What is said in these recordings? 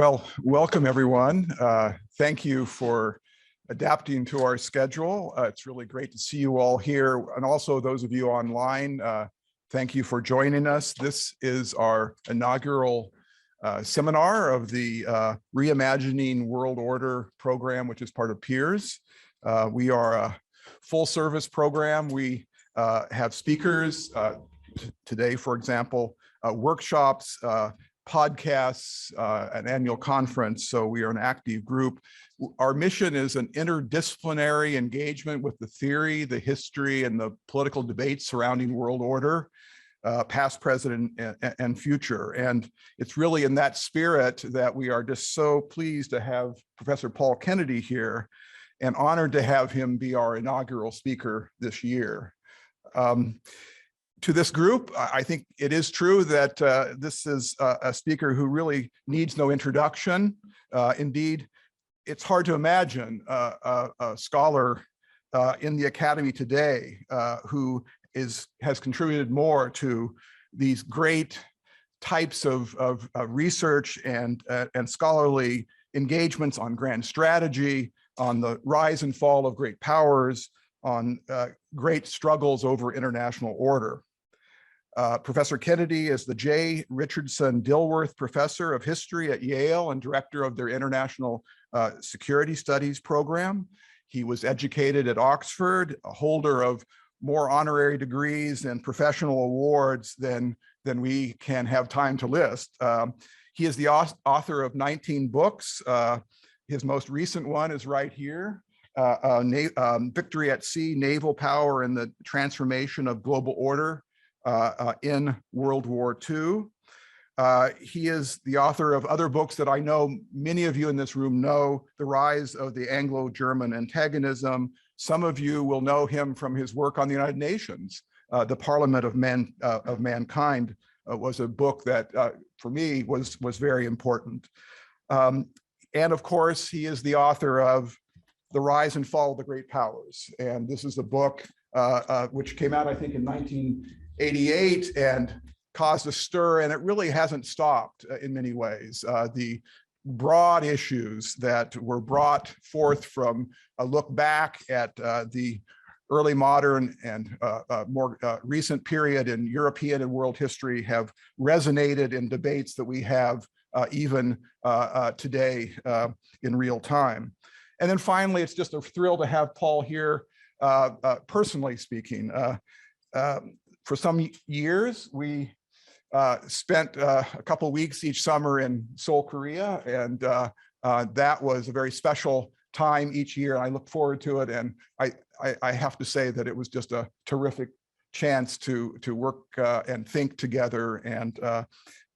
Well, welcome everyone. Thank you for adapting to our schedule. It's really great to see you all here, and also those of you online, thank you for joining us. This is our inaugural seminar of the Reimagining World Order program, which is part of PIIRS. We are a full service program. We have speakers today, for example, workshops, podcasts, an annual conference. So we are an active group. Our mission is an interdisciplinary engagement with the theory, the history, and the political debates surrounding world order, past, present, and future. And it's really in that spirit that we are just so pleased to have Professor Paul Kennedy here and honored to have him be our inaugural speaker this year. To this group, I think it is true that this is a speaker who really needs no introduction. Indeed, it's hard to imagine a scholar in the academy today who has contributed more to these great types of research and scholarly engagements on grand strategy, on the rise and fall of great powers, on great struggles over international order. Professor Kennedy is the J. Richardson Dilworth Professor of History at Yale and Director of their International Security Studies program. He was educated at Oxford, a holder of more honorary degrees and professional awards than we can have time to list. He is the author of 19 books. His most recent one is right here. Victory at Sea, Naval Power and the Transformation of Global Order in World War II. He is the author of other books that I know many of you in this room know: The Rise of the Anglo-German Antagonism. Some of you will know him from his work on the United Nations. The Parliament of Mankind was a book that for me was very important. And of course, he is the author of The Rise and Fall of the Great Powers. And this is a book which came out, I think, in 1988 and caused a stir, and it really hasn't stopped in many ways. The broad issues that were brought forth from a look back at the early modern and more recent period in European and world history have resonated in debates that we have even today in real time. And then finally, it's just a thrill to have Paul here, personally speaking. For some years, we spent a couple weeks each summer in Seoul, Korea, and that was a very special time each year. And I look forward to it, and I have to say that it was just a terrific chance to work and think together, and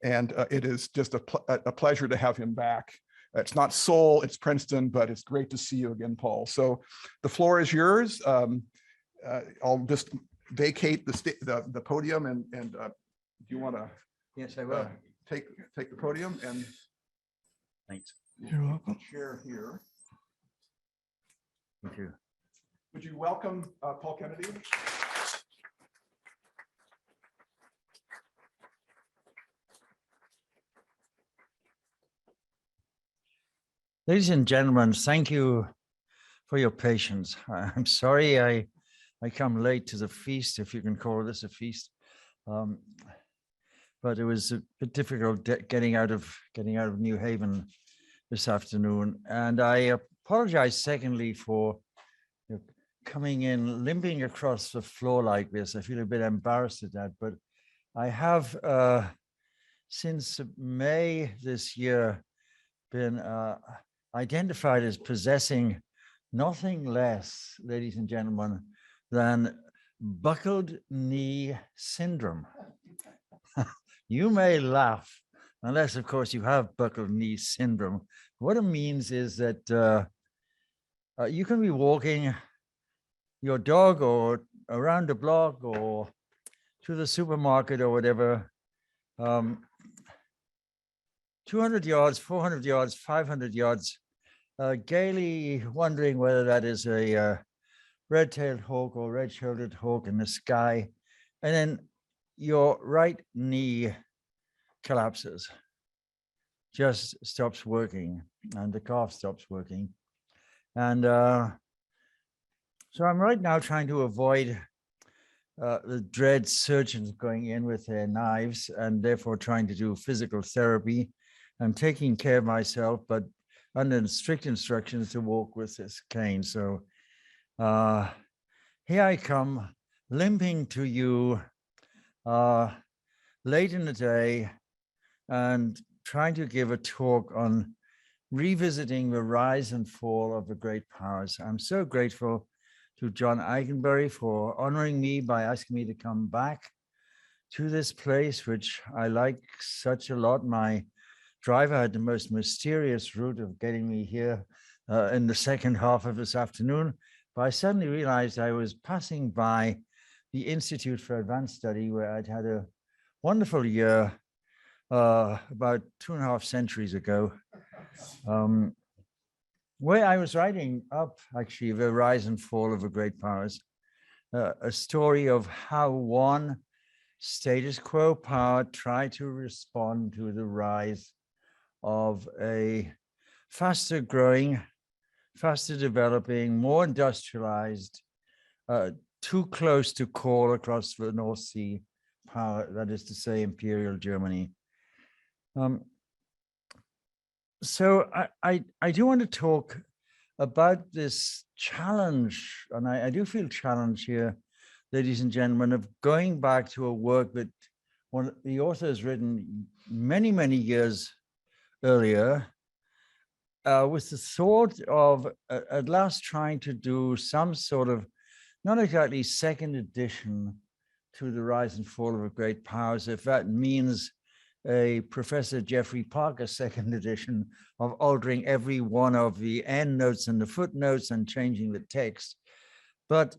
it is just a pleasure to have him back. It's not Seoul, it's Princeton, but it's great to see you again, Paul. So the floor is yours. I'll just vacate the podium, and do you want to? Yes, I will. Take the podium, and Thanks. You're welcome. Share here. Thank you. Would you welcome Paul Kennedy? Ladies and gentlemen, thank you for your patience. I'm sorry I come late to the feast, if you can call this a feast. But it was a bit difficult getting out of New Haven this afternoon. And I apologize, secondly, for coming in, limping across the floor like this. I feel a bit embarrassed at that, but I have, since May this year, been identified as possessing nothing less, ladies and gentlemen, than buckled knee syndrome. You may laugh, unless, of course, you have buckled knee syndrome. What it means is that you can be walking your dog or around the block or to the supermarket or whatever, 200 yards, 400 yards, 500 yards, gaily wondering whether that is a red-tailed hawk or red-shouldered hawk in the sky, and then your right knee collapses. just stops working and the calf stops working. And so I'm right now trying to avoid the dread surgeons going in with their knives and therefore trying to do physical therapy. I'm taking care of myself, but under strict instructions to walk with this cane. So here I come limping to you late in the day and trying to give a talk on revisiting the rise and fall of the great powers. I'm so grateful to John Eigenberry for honoring me by asking me to come back to this place, which I like such a lot. My driver had the most mysterious route of getting me here in the second half of this afternoon, but I suddenly realized I was passing by the Institute for Advanced Study, where I'd had a wonderful year about 2.5 centuries ago, where I was writing up actually the rise and fall of the great powers, a story of how one status quo power tried to respond to the rise of a faster growing, faster developing, more industrialized, too close to call across the North Sea power, that is to say, Imperial Germany. So I do want to talk about this challenge, and I do feel challenged here, ladies and gentlemen, of going back to a work that one of the author has written many, many years earlier, with the thought of at last trying to do some sort of, not exactly second edition to the rise and fall of the great powers, if that means a Professor Jeffrey Parker second edition of altering every one of the endnotes and the footnotes and changing the text, but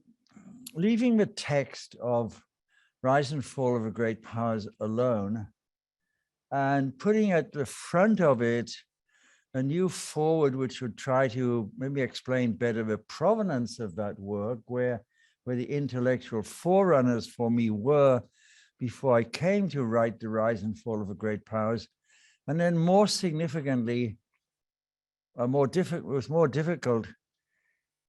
leaving the text of rise and fall of the great powers alone and putting at the front of it a new forward which would try to maybe explain better the provenance of that work, where the intellectual forerunners for me were before I came to write the rise and fall of the great powers. And then more significantly, with more difficult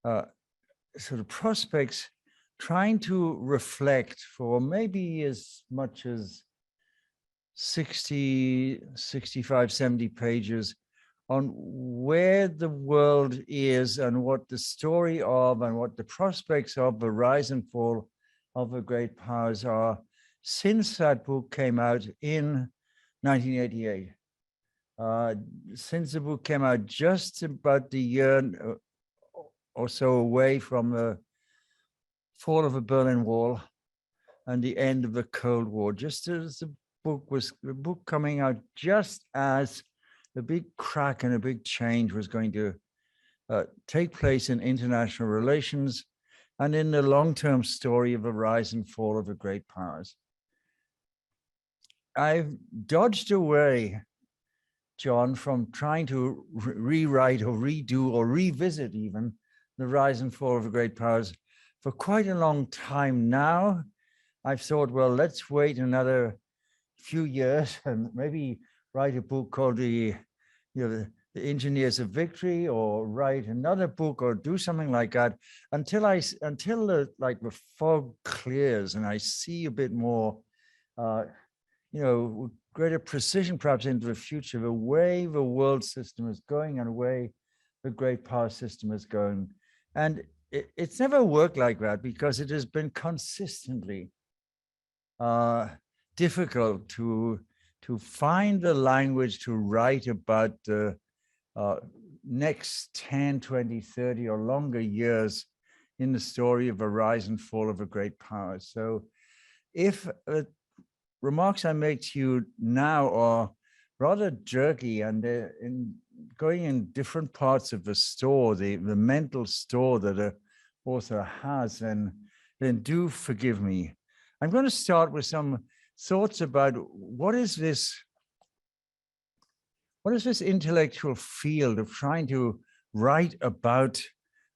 sort of prospects, trying to reflect for maybe as much as 60, 65, 70 pages on where the world is and what the story of and what the prospects of the rise and fall of the great powers are since that book came out in 1988. Since the book came out just about the year or so away from the fall of the Berlin Wall and the end of the Cold War, just as the book coming out just as a big crack and a big change was going to take place in international relations and in the long-term story of the rise and fall of the great powers. I've dodged away, John, from trying to rewrite or redo or revisit even the rise and fall of the great powers for quite a long time now. I've thought, well, let's wait another few years and maybe write a book called the Engineers of Victory, or write another book or do something like that until the fog clears and I see a bit more greater precision perhaps into the future, the way the world system is going and the way the great power system is going. And it's never worked like that because it has been consistently difficult to find the language to write about the next 10, 20, 30 or longer years in the story of the rise and fall of a great power. So if remarks I make to you now are rather jerky and in going in different parts of the store, the mental store that an author has, then do forgive me. I'm going to start with some thoughts about what is this intellectual field of trying to write about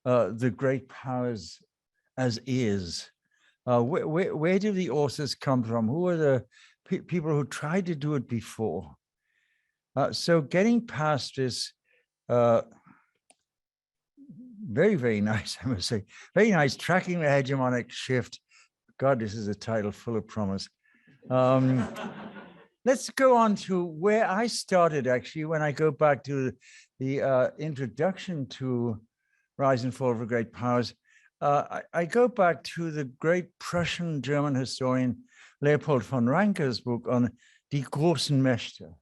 the great powers as is. Where do the authors come from? Who are the people who tried to do it before? So getting past this very, very nice, I must say, very nice, tracking the hegemonic shift. God, this is a title full of promise. Let's go on to where I started, actually, when I go back to the introduction to Rise and Fall of the Great Powers. I go back to the great Prussian German historian Leopold von Ranke's book on Die großen Mächte,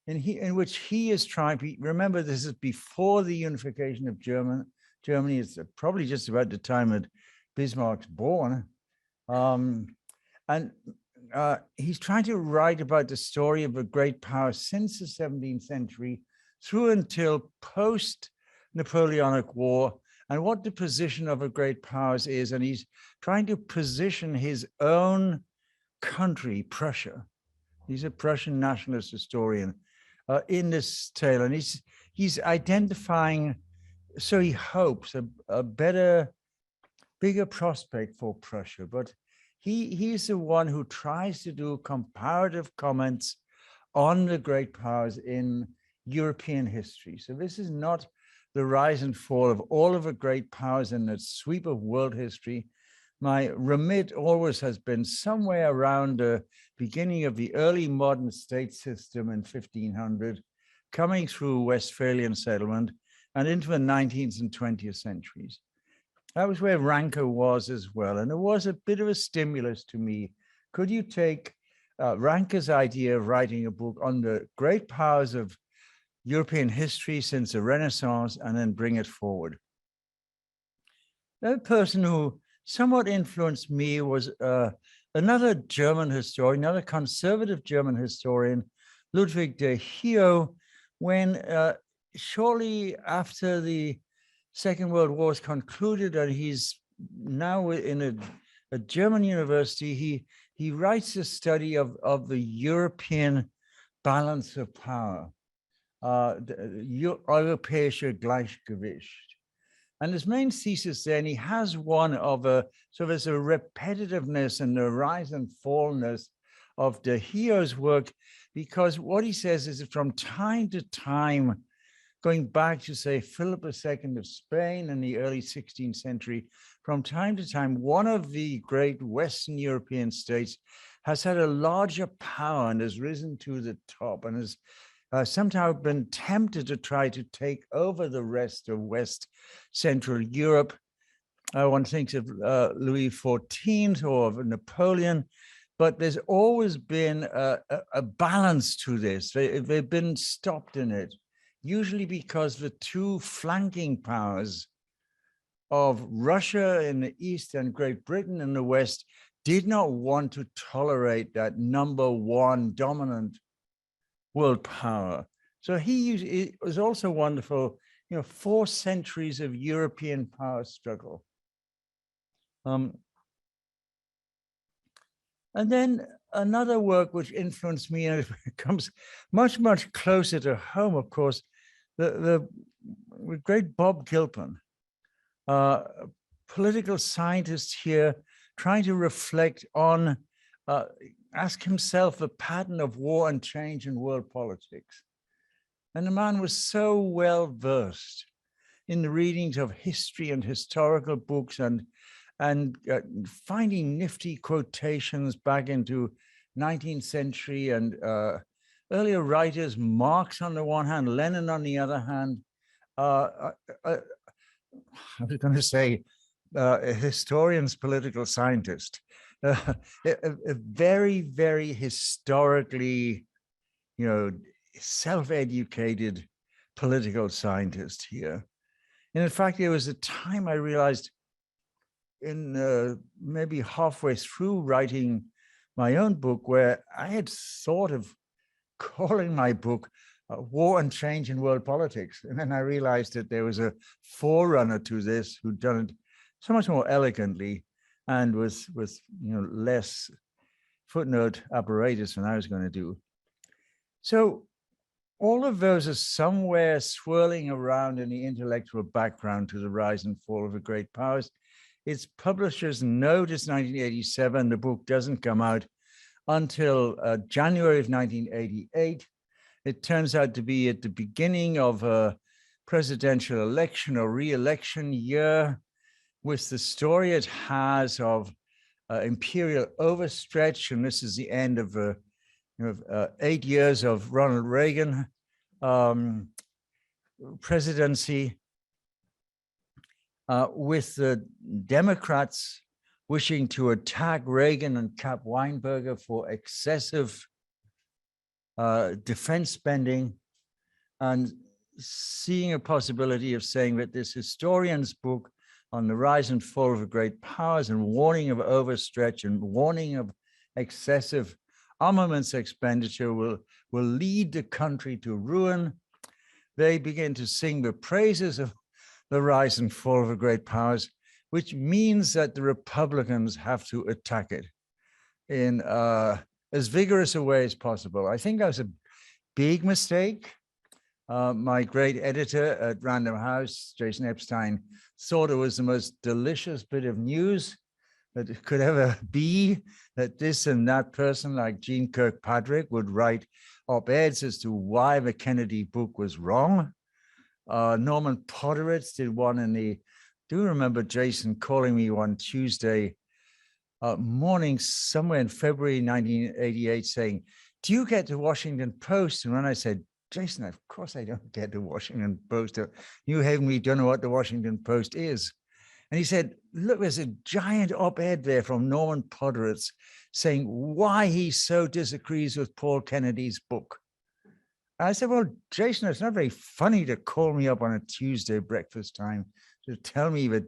in which he is trying, remember this is before the unification of Germany, it's probably just about the time that Bismarck's born. He's trying to write about the story of a great power since the 17th century through until post-Napoleonic War, and what the position of a great powers is. And he's trying to position his own country, Prussia. He's a Prussian nationalist historian in this tale. And he's identifying, so he hopes, a better, bigger prospect for Prussia. But he's the one who tries to do comparative comments on the great powers in European history. So this is not the rise and fall of all of the great powers in the sweep of world history. My remit always has been somewhere around the beginning of the early modern state system in 1500, coming through Westphalian settlement and into the 19th and 20th centuries. That was where Ranke was as well. And it was a bit of a stimulus to me. Could you take Ranke's idea of writing a book on the great powers of European history since the Renaissance and then bring it forward? The person who somewhat influenced me was another German historian, another conservative German historian, Ludwig de Hio, when shortly after the Second World War is concluded and he's now in a German university, he writes a study of the European balance of power, Europäische Gleichgewicht. And his main thesis then, he has one of there's a repetitiveness and the rise and fallness of de Hio's work, because what he says is that from time to time, going back to, say, Philip II of Spain in the early 16th century, from time to time, one of the great Western European states has had a larger power and has risen to the top and has somehow been tempted to try to take over the rest of West Central Europe. One thinks of Louis XIV or of Napoleon, but there's always been a balance to this. They've been stopped in it, usually because the two flanking powers of Russia in the East and Great Britain in the West did not want to tolerate that number one dominant world power. So it was also wonderful, 4 centuries of European power struggle. And then another work which influenced me, and it comes much, much closer to home, of course, the great Bob Gilpin, political scientist here, trying to reflect on, ask himself the pattern of war and change in world politics. And the man was so well versed in the readings of history and historical books and finding nifty quotations back into 19th century and earlier writers, Marx on the one hand, Lenin on the other hand. I was going to say a historian's political scientist, a very, very historically, self-educated political scientist here. And in fact, there was a time I realized in maybe halfway through writing my own book where I had thought of calling my book War and Change in World Politics. And then I realized that there was a forerunner to this who'd done it so much more elegantly and with less footnote apparatus than I was going to do. So all of those are somewhere swirling around in the intellectual background to the rise and fall of the great powers. Its publishers noticed 1987. The book doesn't come out until January of 1988. It turns out to be at the beginning of a presidential election or re-election year, with the story it has of imperial overstretch. And this is the end of 8 years of Ronald Reagan presidency, with the Democrats wishing to attack Reagan and Cap Weinberger for excessive defense spending, and seeing a possibility of saying that this historian's book on the rise and fall of great powers and warning of overstretch and warning of excessive armaments expenditure will lead the country to ruin. They begin to sing the praises of the rise and fall of the great powers, which means that the Republicans have to attack it in as vigorous a way as possible. I think that was a big mistake. My great editor at Random House, Jason Epstein, thought it was the most delicious bit of news that it could ever be, that this and that person like Jean Kirkpatrick would write op-eds as to why the Kennedy book was wrong. Norman Podhoretz did one in the, do remember Jason calling me one Tuesday morning somewhere in February 1988 saying, do you get the Washington Post? And when I said, Jason, of course I don't get the Washington Post. New Haven, we don't know what the Washington Post is. And he said, look, there's a giant op-ed there from Norman Podhoretz saying why he so disagrees with Paul Kennedy's book. I said, well, Jason, it's not very funny to call me up on a Tuesday breakfast time to tell me that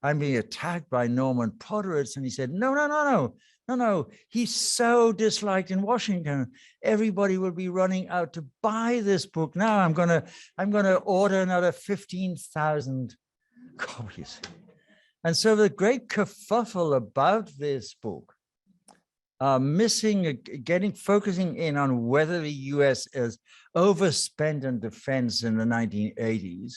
I'm being attacked by Norman Podhoretz. And he said, no. He's so disliked in Washington. Everybody will be running out to buy this book. Now I'm gonna order another 15,000 copies. And so the great kerfuffle about this book, focusing in on whether the US is overspent on defense in the 1980s,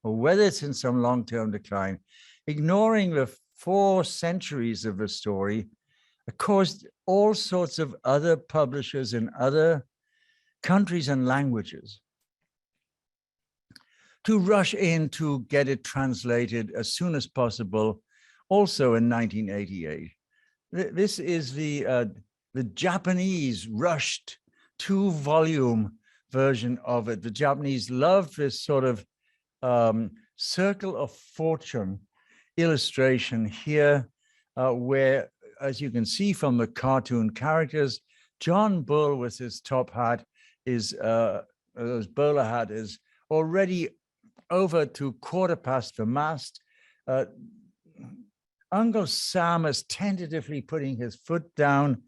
or whether it's in some long-term decline, ignoring the 4 centuries of the story, caused all sorts of other publishers in other countries and languages to rush in to get it translated as soon as possible, also in 1988. This is the Japanese rushed 2-volume version of it. The Japanese loved this sort of circle of fortune illustration here, where, as you can see from the cartoon characters, John Bull with his top hat his bowler hat is already over to 1/4 the mast. Uncle Sam is tentatively putting his foot down,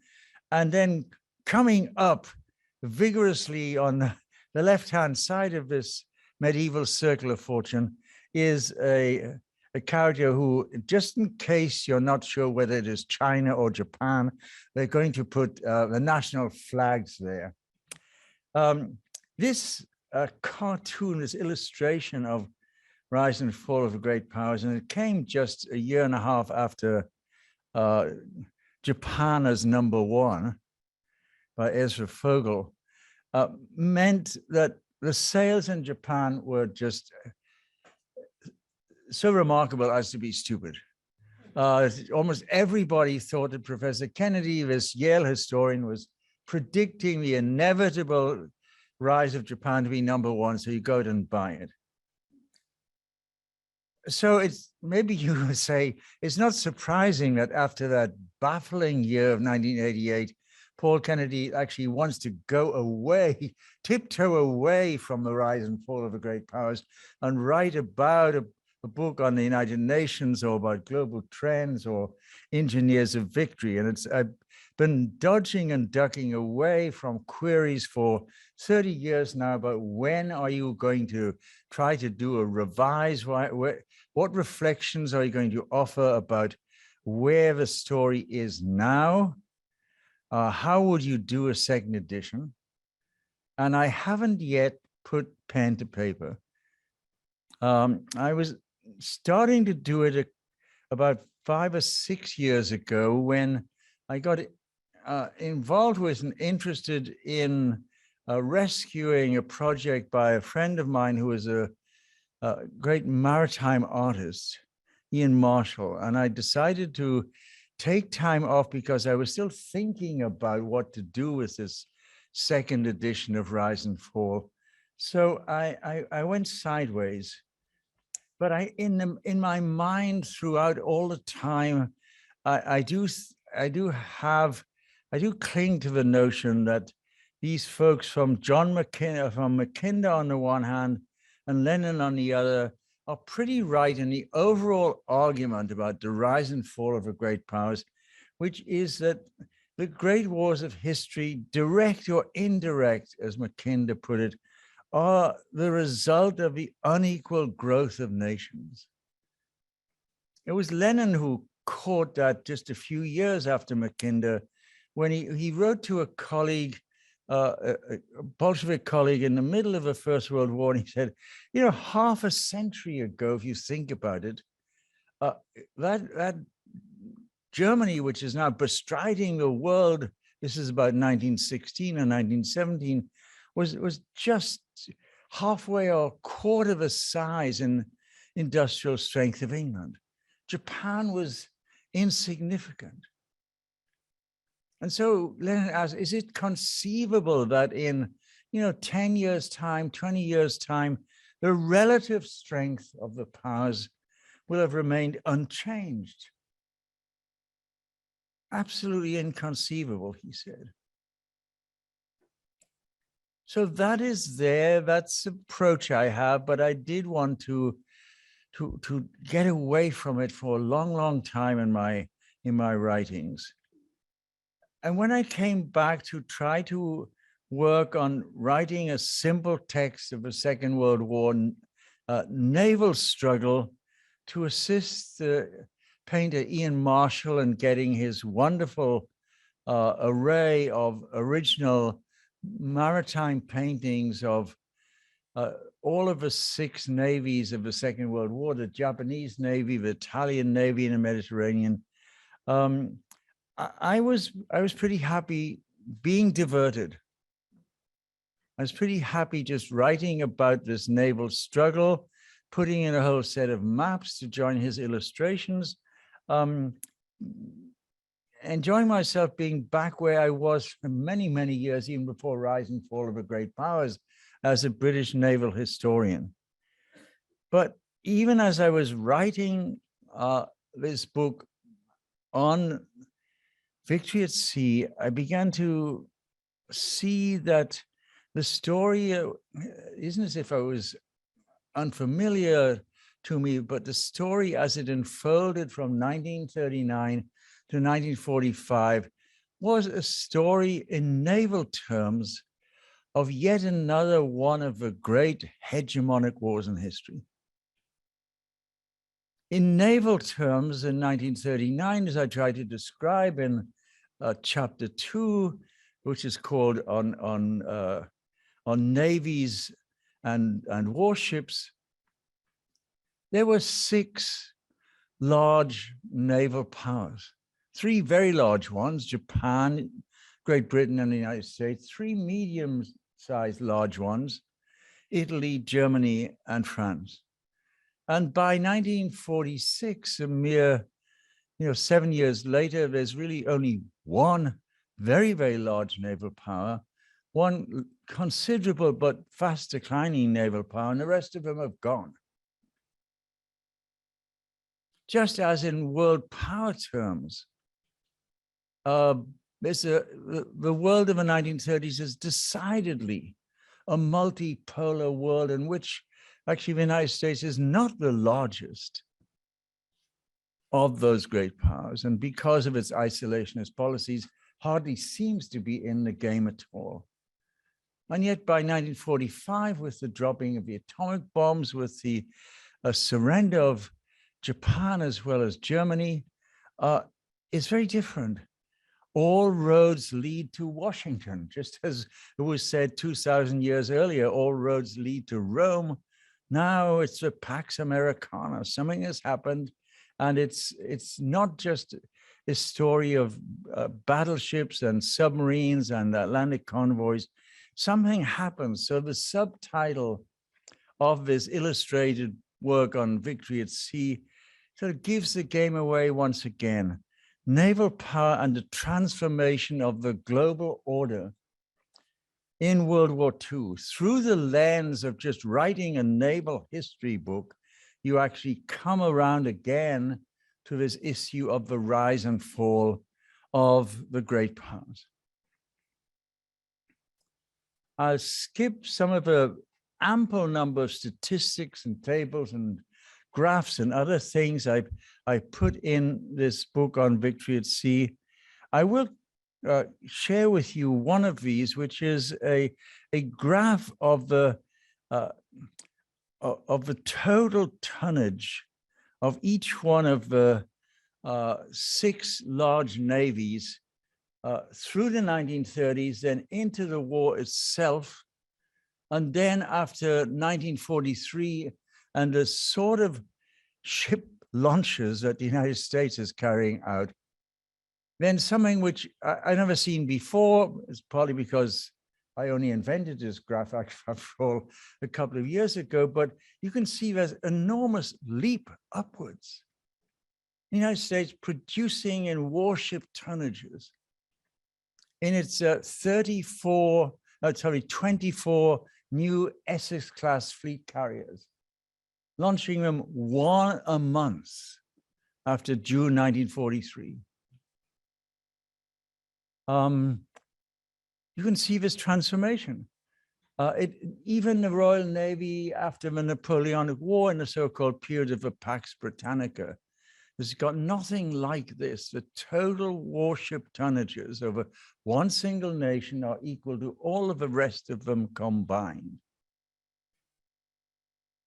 and then coming up vigorously on the left-hand side of this medieval circle of fortune is a character who, just in case you're not sure whether it is China or Japan, they're going to put the national flags there. This cartoon, this illustration of rise and fall of the great powers, and it came just 1.5 years after Japan as #1 by Ezra Fogel, meant that the sales in Japan were just so remarkable as to be stupid. Almost everybody thought that Professor Kennedy, this Yale historian, was predicting the inevitable rise of Japan to be #1, so you go out and buy it. So it's, maybe you would say, it's not surprising that after that baffling year of 1988, Paul Kennedy actually wants to go away, tiptoe away from the rise and fall of the great powers and write about a book on the United Nations or about global trends or engineers of victory. And I've been dodging and ducking away from queries for 30 years now about when are you going to try to do a revise? What reflections are you going to offer about where the story is now? How would you do a second edition? And I haven't yet put pen to paper. I was starting to do it about 5 or 6 years ago when I got involved with and interested in rescuing a project by a friend of mine who was a great maritime artist, Ian Marshall. And I decided to take time off because I was still thinking about what to do with this second edition of Rise and Fall. So I went sideways, but in my mind throughout all the time, I do cling to the notion that these folks from Mackinder on the one hand and Lenin on the other are pretty right in the overall argument about the rise and fall of the great powers, which is that the great wars of history, direct or indirect, as Mackinder put it, are the result of the unequal growth of nations. It was Lenin who caught that just a few years after Mackinder, when he wrote to a colleague, a Bolshevik colleague in the middle of the First World War, and he said, you know, half a century ago, if you think about it, that Germany, which is now bestriding the world, this is about 1916 and 1917, was just halfway or a quarter the size in industrial strength of England. Japan was insignificant. And so Lenin asked, is it conceivable that in 10 years' time, 20 years' time, the relative strength of the powers will have remained unchanged? Absolutely inconceivable, he said. So that is there, that's the approach I have, but I did want to get away from it for a long, long time in my writings. And when I came back to try to work on writing a simple text of the Second World War naval struggle to assist the painter Ian Marshall in getting his wonderful array of original maritime paintings of all of the 6 navies of the Second World War, the Japanese Navy, the Italian Navy in the Mediterranean. I was pretty happy being diverted. I was pretty happy just writing about this naval struggle, putting in a whole set of maps to join his illustrations, enjoying myself being back where I was for many, many years, even before Rise and Fall of the Great Powers, as a British naval historian. But even as I was writing this book on Victory at Sea, I began to see that the story isn't as if I was unfamiliar to me, but the story as it unfolded from 1939 to 1945 was a story in naval terms of yet another one of the great hegemonic wars in history. In naval terms, in 1939, as I tried to describe in chapter 2, which is called on navies and warships, there were 6 large naval powers, 3 very large ones, Japan, Great Britain, and the United States, 3 medium-sized large ones, Italy, Germany, and France. And by 1946, a mere 7 years later, there's really only one very, very large naval power, one considerable but fast declining naval power, and the rest of them have gone. Just as in world power terms, the world of the 1930s is decidedly a multipolar world in which actually the United States is not the largest of those great powers, and because of its isolationist policies, hardly seems to be in the game at all. And yet by 1945, with the dropping of the atomic bombs, with the surrender of Japan as well as Germany, it's very different. All roads lead to Washington, just as it was said 2,000 years earlier, all roads lead to Rome. Now it's the Pax Americana. Something has happened, and it's not just a story of battleships and submarines and Atlantic convoys. something happens. So the subtitle of this illustrated work on victory at sea sort of gives the game away once again. Naval power and the transformation of the global order in World War II. Through the lens of just writing a naval history book, you actually come around again to this issue of the rise and fall of the great powers. I'll skip some of the ample number of statistics and tables and graphs and other things I put in this book on victory at sea. I will share with you one of these, which is a graph of the total tonnage of each one of the 6 large navies through the 1930s, then into the war itself, and then after 1943 and the sort of ship launches that the United States is carrying out, then something which I never seen before, is partly because I only invented this graph after all a couple of years ago, but you can see there's enormous leap upwards. The United States producing in warship tonnages in its 24 new Essex-class fleet carriers, launching them 1 a month after June 1943. You can see this transformation. Even the Royal Navy after the Napoleonic War in the so-called period of the Pax Britannica has got nothing like this. The total warship tonnages over one single nation are equal to all of the rest of them combined.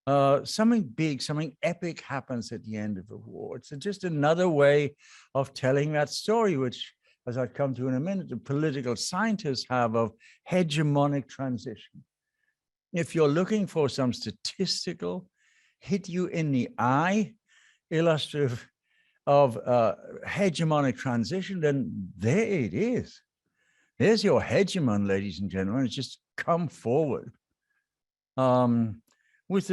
Something big, something epic happens at the end of the war. It's just another way of telling that story, which, as I'll come to in a minute, the political scientists have of hegemonic transition. If you're looking for some statistical hit you in the eye illustrative of hegemonic transition, then there it is. There's your hegemon, ladies and gentlemen. It's just come forward. With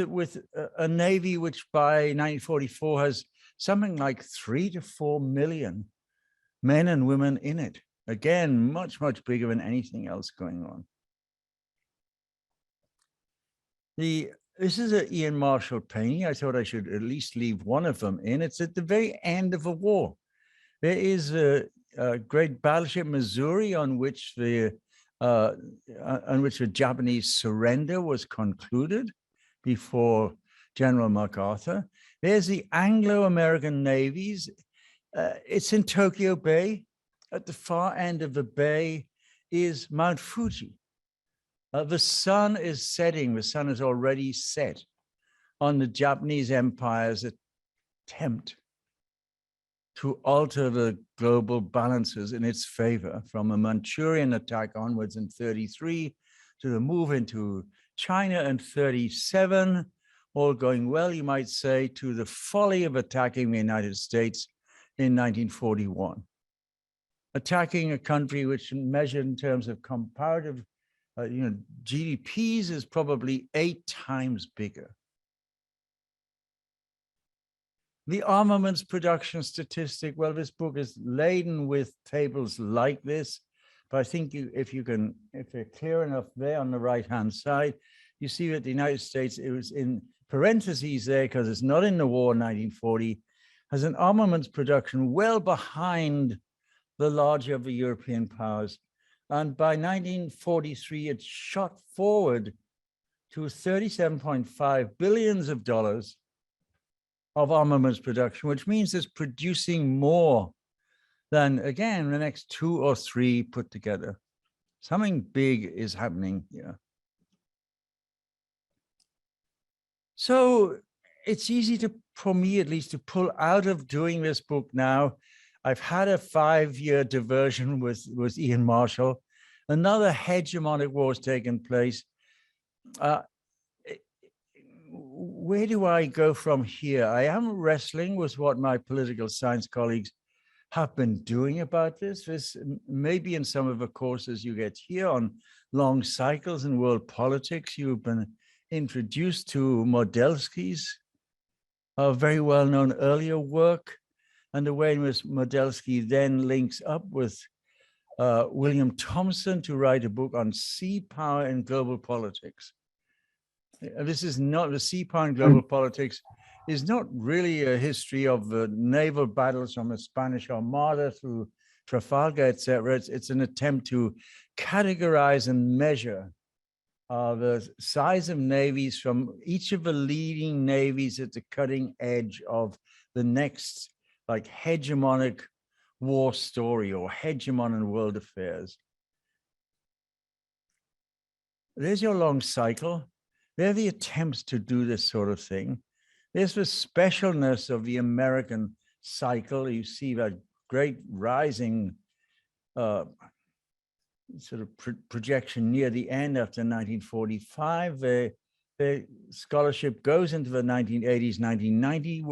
a Navy which by 1944 has something like 3 to 4 million men and women in it. Again, much, much bigger than anything else going on. This is an Ian Marshall painting. I thought I should at least leave one of them in. It's at the very end of a war. There is a great battleship Missouri on which the Japanese surrender was concluded before General MacArthur. There's the Anglo-American navies. It's in Tokyo Bay. At the far end of the bay is Mount Fuji. The sun is setting. The sun is already set on the Japanese Empire's attempt to alter the global balances in its favor, from a Manchurian attack onwards in 1933 to the move into China in 1937, all going well, you might say, to the folly of attacking the United States in 1941. Attacking a country which, measured in terms of comparative GDPs, is probably 8 times bigger. The armaments production statistic, well, this book is laden with tables like this, but I think if they're clear enough there on the right-hand side, you see that the United States, it was in parentheses there because it's not in the war in 1940, has an armaments production well behind the larger of the European powers. And by 1943, it shot forward to $37.5 billion of armaments production, which means it's producing more than, again, the next 2 or 3 put together. Something big is happening here. So it's easy for me, at least, to pull out of doing this book now. I've had a 5-year diversion with Ian Marshall. Another hegemonic war has taken place. Where do I go from here? I am wrestling with what my political science colleagues have been doing about this. This may be in some of the courses you get here on long cycles in world politics. You've been introduced to Modelsky's very well-known earlier work, and the way in which Modelsky then links up with William Thompson to write a book on sea power in global politics. This is not, the sea power in global politics is not really a history of naval battles from the Spanish Armada through Trafalgar, etc. It's an attempt to categorize and measure the size of navies from each of the leading navies at the cutting edge of the next like hegemonic war story or hegemon in world affairs. There's your long cycle. There are the attempts to do this sort of thing. There's the specialness of the American cycle. You see that great rising sort of projection near the end after 1945. The scholarship goes into the 1980s, 1990.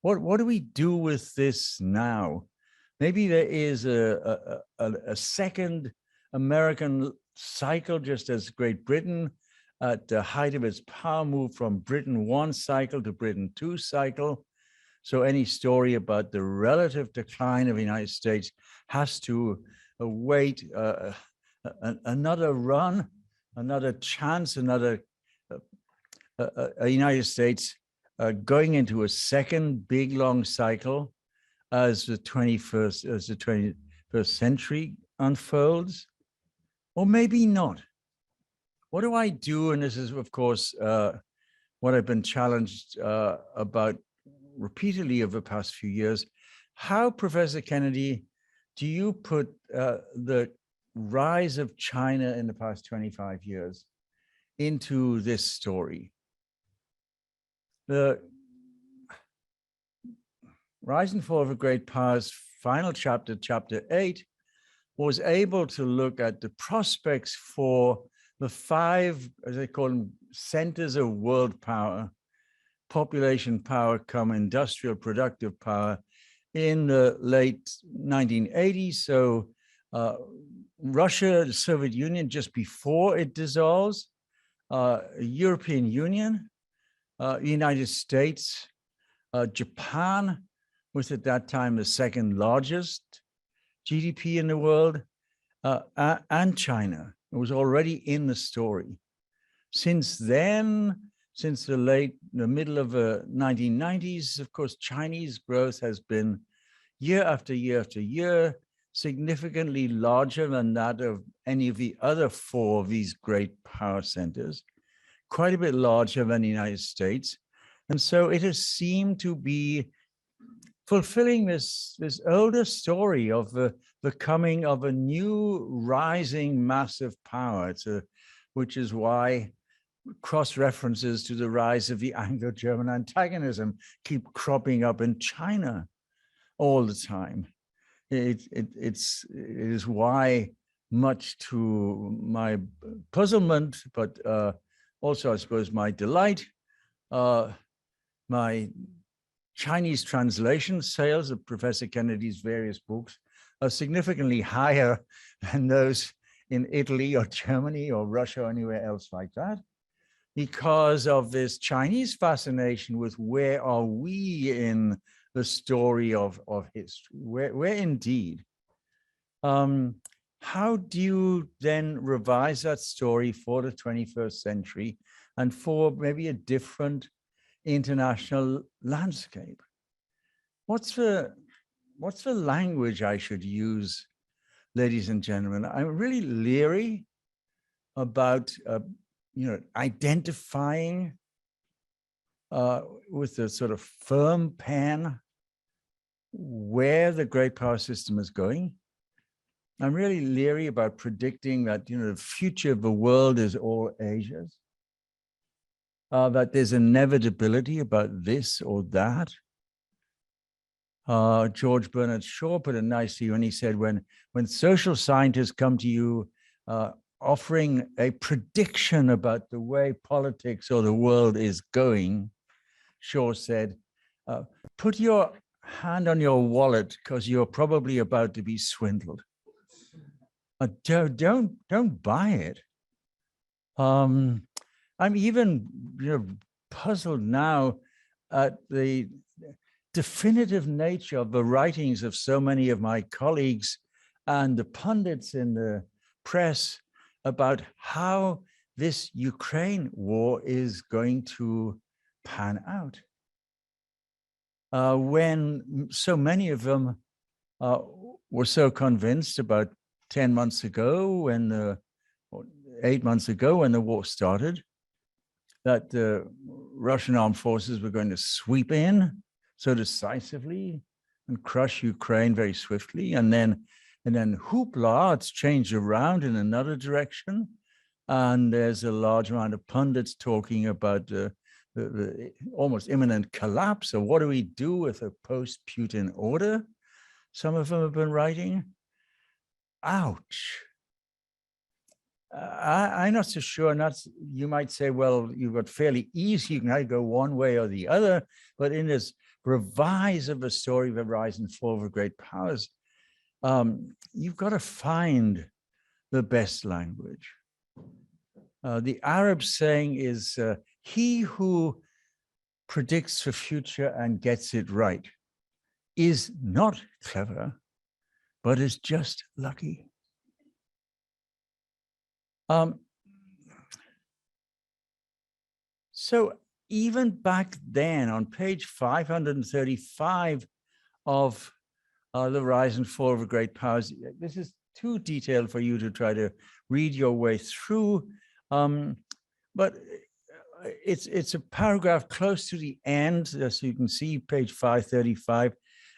What do we do with this now? Maybe there is a second American cycle, just as Great Britain at the height of its power moved from Britain 1 cycle to Britain 2 cycle. So any story about the relative decline of the United States has to await another run, another chance, another United States going into a second big long cycle as the 21st century unfolds, or maybe not. What do I do? And this is, of course, what I've been challenged about repeatedly over the past few years. How, Professor Kennedy, do you put the rise of China in the past 25 years into this story? The Rise and Fall of the Great Powers, final chapter, chapter 8, was able to look at the prospects for the 5, as they call them, centers of world power, population power, come industrial productive power, in the late 1980s. So Russia, the Soviet Union, just before it dissolves, European Union, United States, Japan was at that time the second largest GDP in the world, and China. It was already in the story. Since then, since the middle of the 1990s, of course, Chinese growth has been year after year after year, significantly larger than that of any of the other 4 of these great power centers, quite a bit larger than the United States. And so it has seemed to be fulfilling this older story of the coming of a new rising massive power, which is why cross-references to the rise of the Anglo-German antagonism keep cropping up in China all the time. It is why, much to my puzzlement, but also, I suppose, my delight, my Chinese translation sales of Professor Kennedy's various books are significantly higher than those in Italy or Germany or Russia or anywhere else like that, because of this Chinese fascination with where are we in the story of history, where indeed. How do you then revise that story for the 21st century and for maybe a different international landscape? What's the language I should use, ladies and gentlemen? I'm really leery about identifying with a sort of firm pen where the great power system is going. I'm really leery about predicting that the future of the world is all Asia's. That there's inevitability about this or that. George Bernard Shaw put it nicely when he said, when social scientists come to you offering a prediction about the way politics or the world is going, Shaw said, put your hand on your wallet because you're probably about to be swindled. Don't buy it. I'm even, puzzled now at the definitive nature of the writings of so many of my colleagues and the pundits in the press about how this Ukraine war is going to pan out. When so many of them were so convinced about 10 months ago, or 8 months ago when the war started, that the Russian armed forces were going to sweep in so decisively and crush Ukraine very swiftly. And then hoopla, it's changed around in another direction. And there's a large amount of pundits talking about the almost imminent collapse of what do we do with a post-Putin order? Some of them have been writing. Ouch. I'm not so sure. You might say, well, you've got fairly easy. You can either go one way or the other. But in this revise of the story of the rise and fall of the great powers, you've got to find the best language. The Arab saying is, he who predicts the future and gets it right is not clever, but is just lucky. So even back then, on page 535 of The Rise and Fall of the Great Powers, this is too detailed for you to try to read your way through, but it's a paragraph close to the end, so you can see page 535.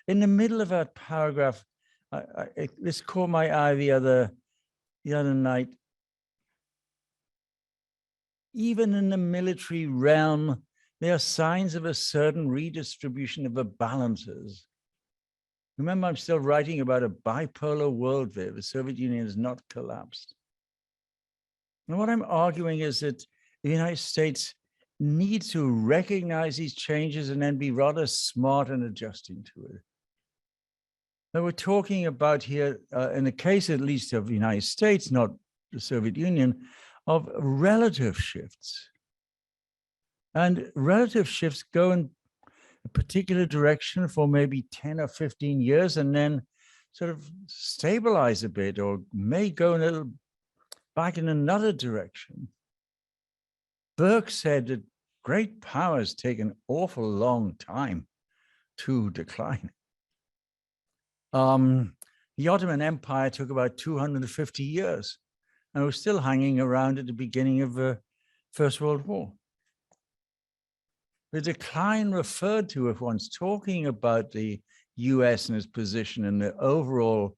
In the middle of that paragraph, this caught my eye the other night. Even in the military realm, there are signs of a certain redistribution of the balances. Remember, I'm still writing about a bipolar world there. The Soviet Union has not collapsed. And what I'm arguing is that the United States needs to recognize these changes and then be rather smart in adjusting to it. Now, we're talking about here, in the case at least of the United States, not the Soviet Union, of relative shifts. And relative shifts go in a particular direction for maybe 10 or 15 years and then sort of stabilize a bit or may go a little back in another direction. Burke said that great powers take an awful long time to decline. The Ottoman Empire took about 250 years. And was still hanging around at the beginning of the First World War. The decline referred to if one's talking about the US and its position in the overall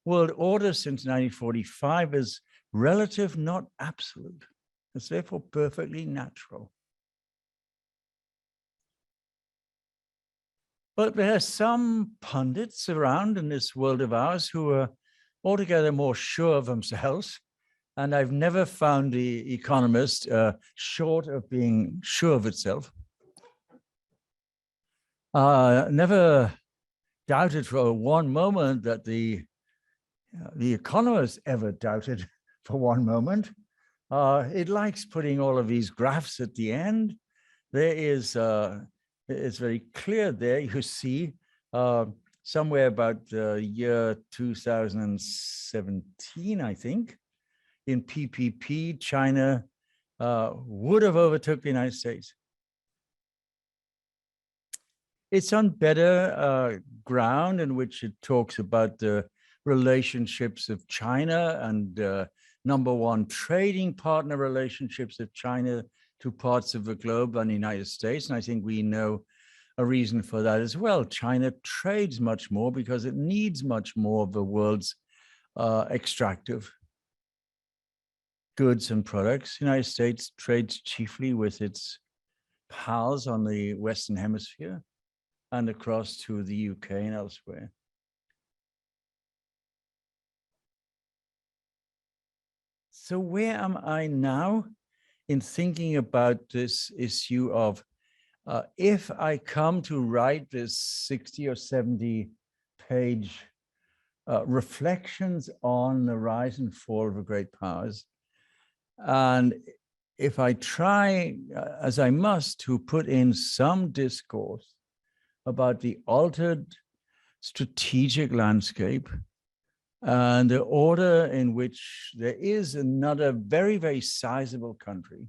world order since 1945 is relative, not absolute. It's therefore perfectly natural. But there are some pundits around in this world of ours who are altogether more sure of themselves. And I've never found The Economist short of being sure of itself. Never doubted for one moment that The Economist ever doubted for one moment. It likes putting all of these graphs at the end. There is, it's very clear there, you see, somewhere about the year 2017, I think, in PPP, China would have overtook the United States. It's on better ground in which it talks about the relationships of China and #1 trading partner relationships of China to parts of the globe and the United States. And I think we know a reason for that as well. China trades much more because it needs much more of the world's extractive goods and products. The United States trades chiefly with its pals on the Western Hemisphere and across to the UK and elsewhere. So where am I now in thinking about this issue of if I come to write this 60 or 70 page reflections on the rise and fall of the great powers, And if I try, as I must, to put in some discourse about the altered strategic landscape and the order in which there is another very, very sizable country,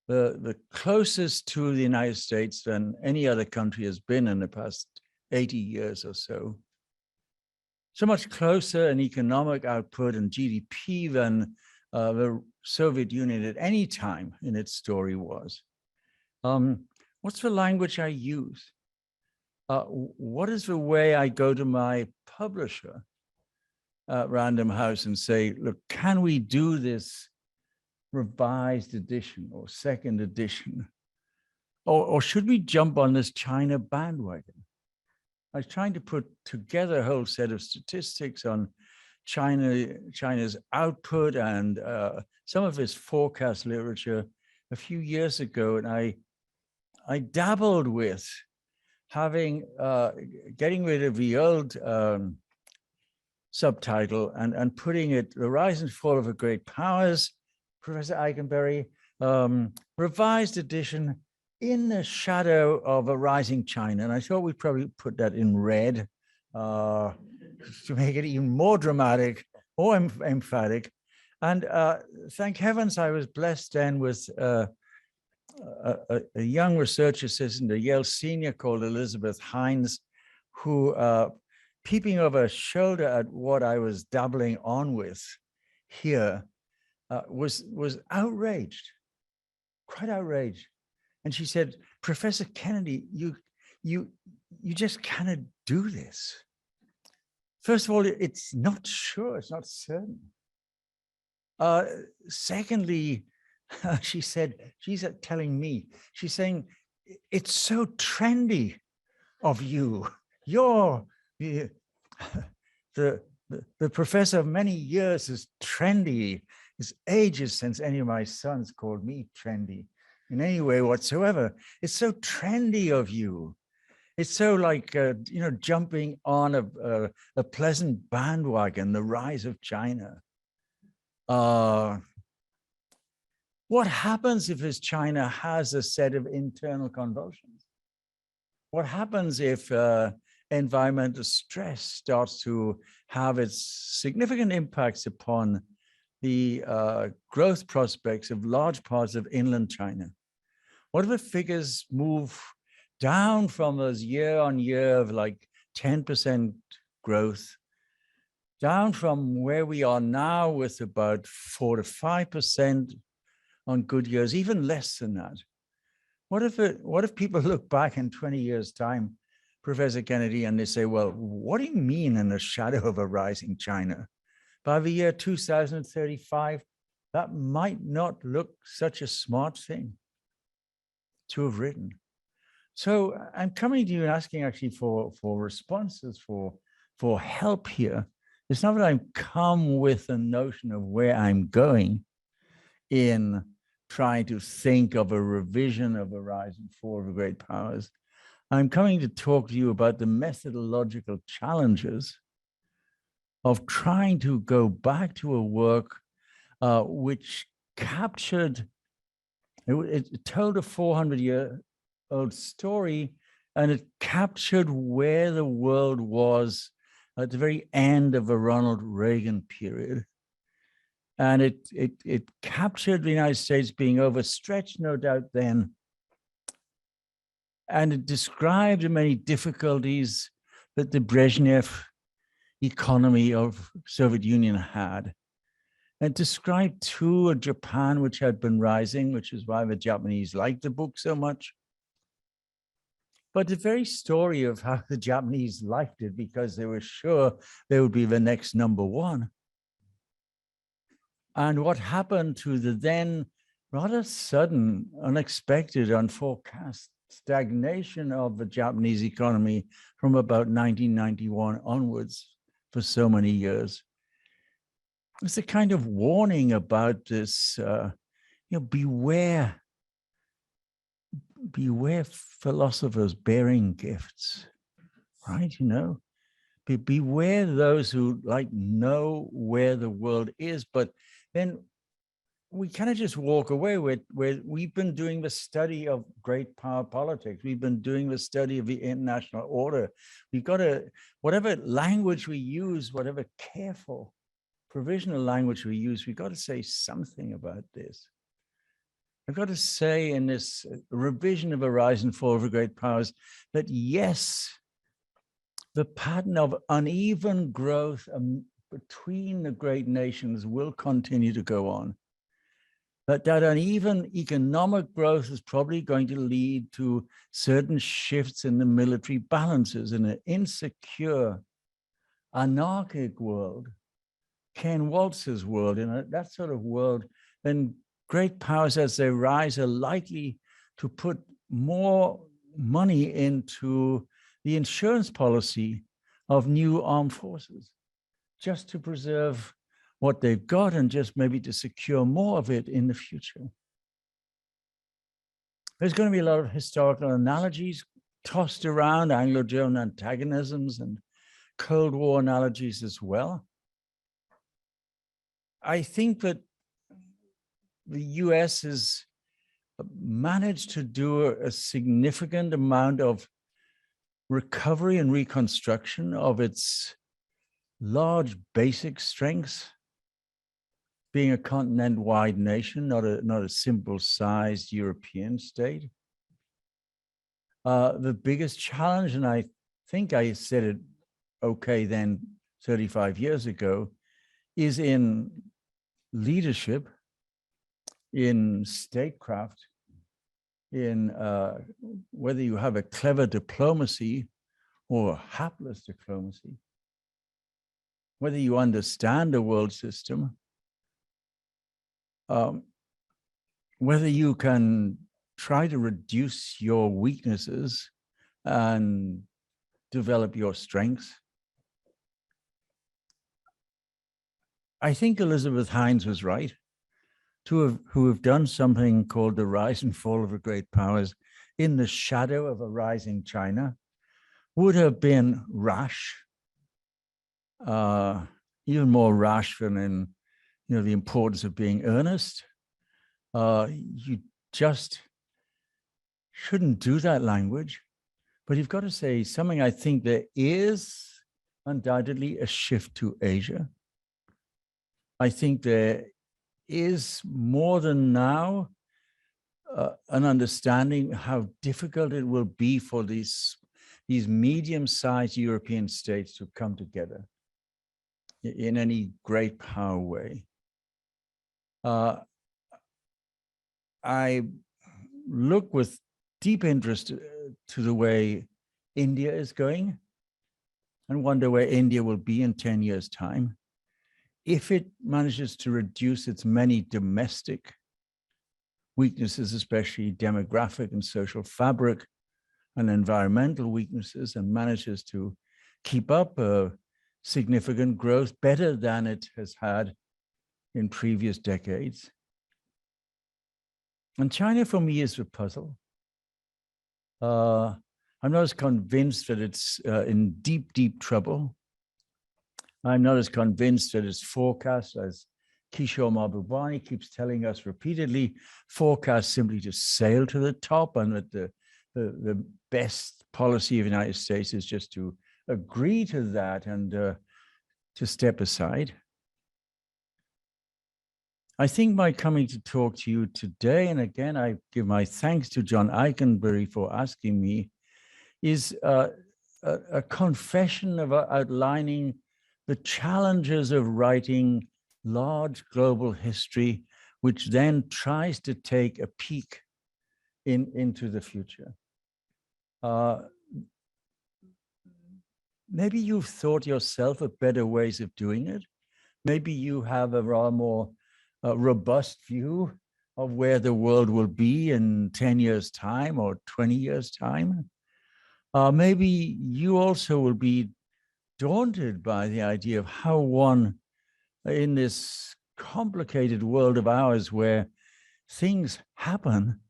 the closest to the United States than any other country has been in the past 80 years or so. So much closer in economic output and GDP than the Soviet Union at any time in its story was. What's the language I use? What is the way I go to my publisher, Random House, and say, look, can we do this revised edition or second edition? Or should we jump on this China bandwagon? I was trying to put together a whole set of statistics on China's output and some of its forecast literature a few years ago, and I dabbled with getting rid of the old subtitle and putting it "The Rise and Fall of the Great Powers," Professor Eikenberry, revised edition, in the shadow of a rising China. And I thought we'd probably put that in red to make it even more dramatic or emphatic. And thank heavens I was blessed then with a young research assistant, a Yale senior called Elizabeth Hines, who, peeping over her shoulder at what I was dabbling on with here, was outraged, quite outraged. And she said, Professor Kennedy, you just cannot do this. First of all, it's not sure, it's not certain. Secondly, she said, she's telling me, she's saying, it's so trendy of you. You're the professor of many years is trendy. It's ages since any of my sons called me trendy in any way whatsoever. It's so trendy of you. It's so like, jumping on a pleasant bandwagon, the rise of China. What happens if this China has a set of internal convulsions? What happens if environmental stress starts to have its significant impacts upon the growth prospects of large parts of inland China? What if the figures move down from those year on year of like 10% growth, down from where we are now with about 4 to 5% on good years, even less than that? What if people look back in 20 years' time, Professor Kennedy, and they say, well, what do you mean in the shadow of a rising China? By the year 2035, that might not look such a smart thing to have written. So I'm coming to you and asking actually for responses, for help here. It's not that I come with a notion of where I'm going in trying to think of a revision of a rise and fall of the great powers. I'm coming to talk to you about the methodological challenges of trying to go back to a work which captured, it told a 400-year-old story, and it captured where the world was at the very end of the Ronald Reagan period. And it captured the United States being overstretched, no doubt then. And it described the many difficulties that the Brezhnev economy of Soviet Union had. And described too a Japan which had been rising, which is why the Japanese liked the book so much. But the very story of how the Japanese liked it because they were sure they would be the next number one. And what happened to the then rather sudden, unexpected, unforecast stagnation of the Japanese economy from about 1991 onwards for so many years. It's a kind of warning about this, beware philosophers bearing gifts, right? Beware those who know where the world is, but then we kind of just walk away with where we've been doing the study of great power politics. We've been doing the study of the international order. We've got to, whatever language we use, whatever careful provisional language we use, we've got to say something about this. I've got to say in this revision of a rise and fall of the great powers that yes, the pattern of uneven growth between the great nations will continue to go on. But that uneven economic growth is probably going to lead to certain shifts in the military balances in an insecure, anarchic world, Ken Waltz's world, in that sort of world, then great powers as they rise are likely to put more money into the insurance policy of new armed forces, just to preserve what they've got and just maybe to secure more of it in the future. There's going to be a lot of historical analogies tossed around, Anglo-German antagonisms and Cold War analogies as well. I think that the US has managed to do a significant amount of recovery and reconstruction of its large basic strengths, being a continent-wide nation, not a simple-sized European state. The biggest challenge, and I think I said it okay then 35 years ago, is in leadership, in statecraft, in whether you have a clever diplomacy or a hapless diplomacy, whether you understand the world system, whether you can try to reduce your weaknesses and develop your strengths. I think Elizabeth Hines was right, who have done something called the rise and fall of the great powers in the shadow of a rising China would have been rash, even more rash than in the importance of being earnest. You just shouldn't do that language, but you've got to say something. I think there is undoubtedly a shift to Asia. I think there is more than now an understanding how difficult it will be for these medium-sized European states to come together in any great power way. I look with deep interest to the way India is going and wonder where India will be in 10 years' time if it manages to reduce its many domestic weaknesses, especially demographic and social fabric and environmental weaknesses, and manages to keep up a significant growth better than it has had in previous decades. And China, for me, is a puzzle. I'm not as convinced that it's in deep, deep trouble. I'm not as convinced that its forecast, as Kishore Mahbubani keeps telling us repeatedly, forecasts simply just sail to the top, and that the best policy of the United States is just to agree to that and to step aside. I think my coming to talk to you today, and again, I give my thanks to John Eikenberry for asking me, is a confession of outlining the challenges of writing large global history, which then tries to take a peek into the future. Maybe you've thought yourself of better ways of doing it. Maybe you have a rather more robust view of where the world will be in 10 years' time or 20 years' time. Maybe you also will be daunted by the idea of how one, in this complicated world of ours where things happen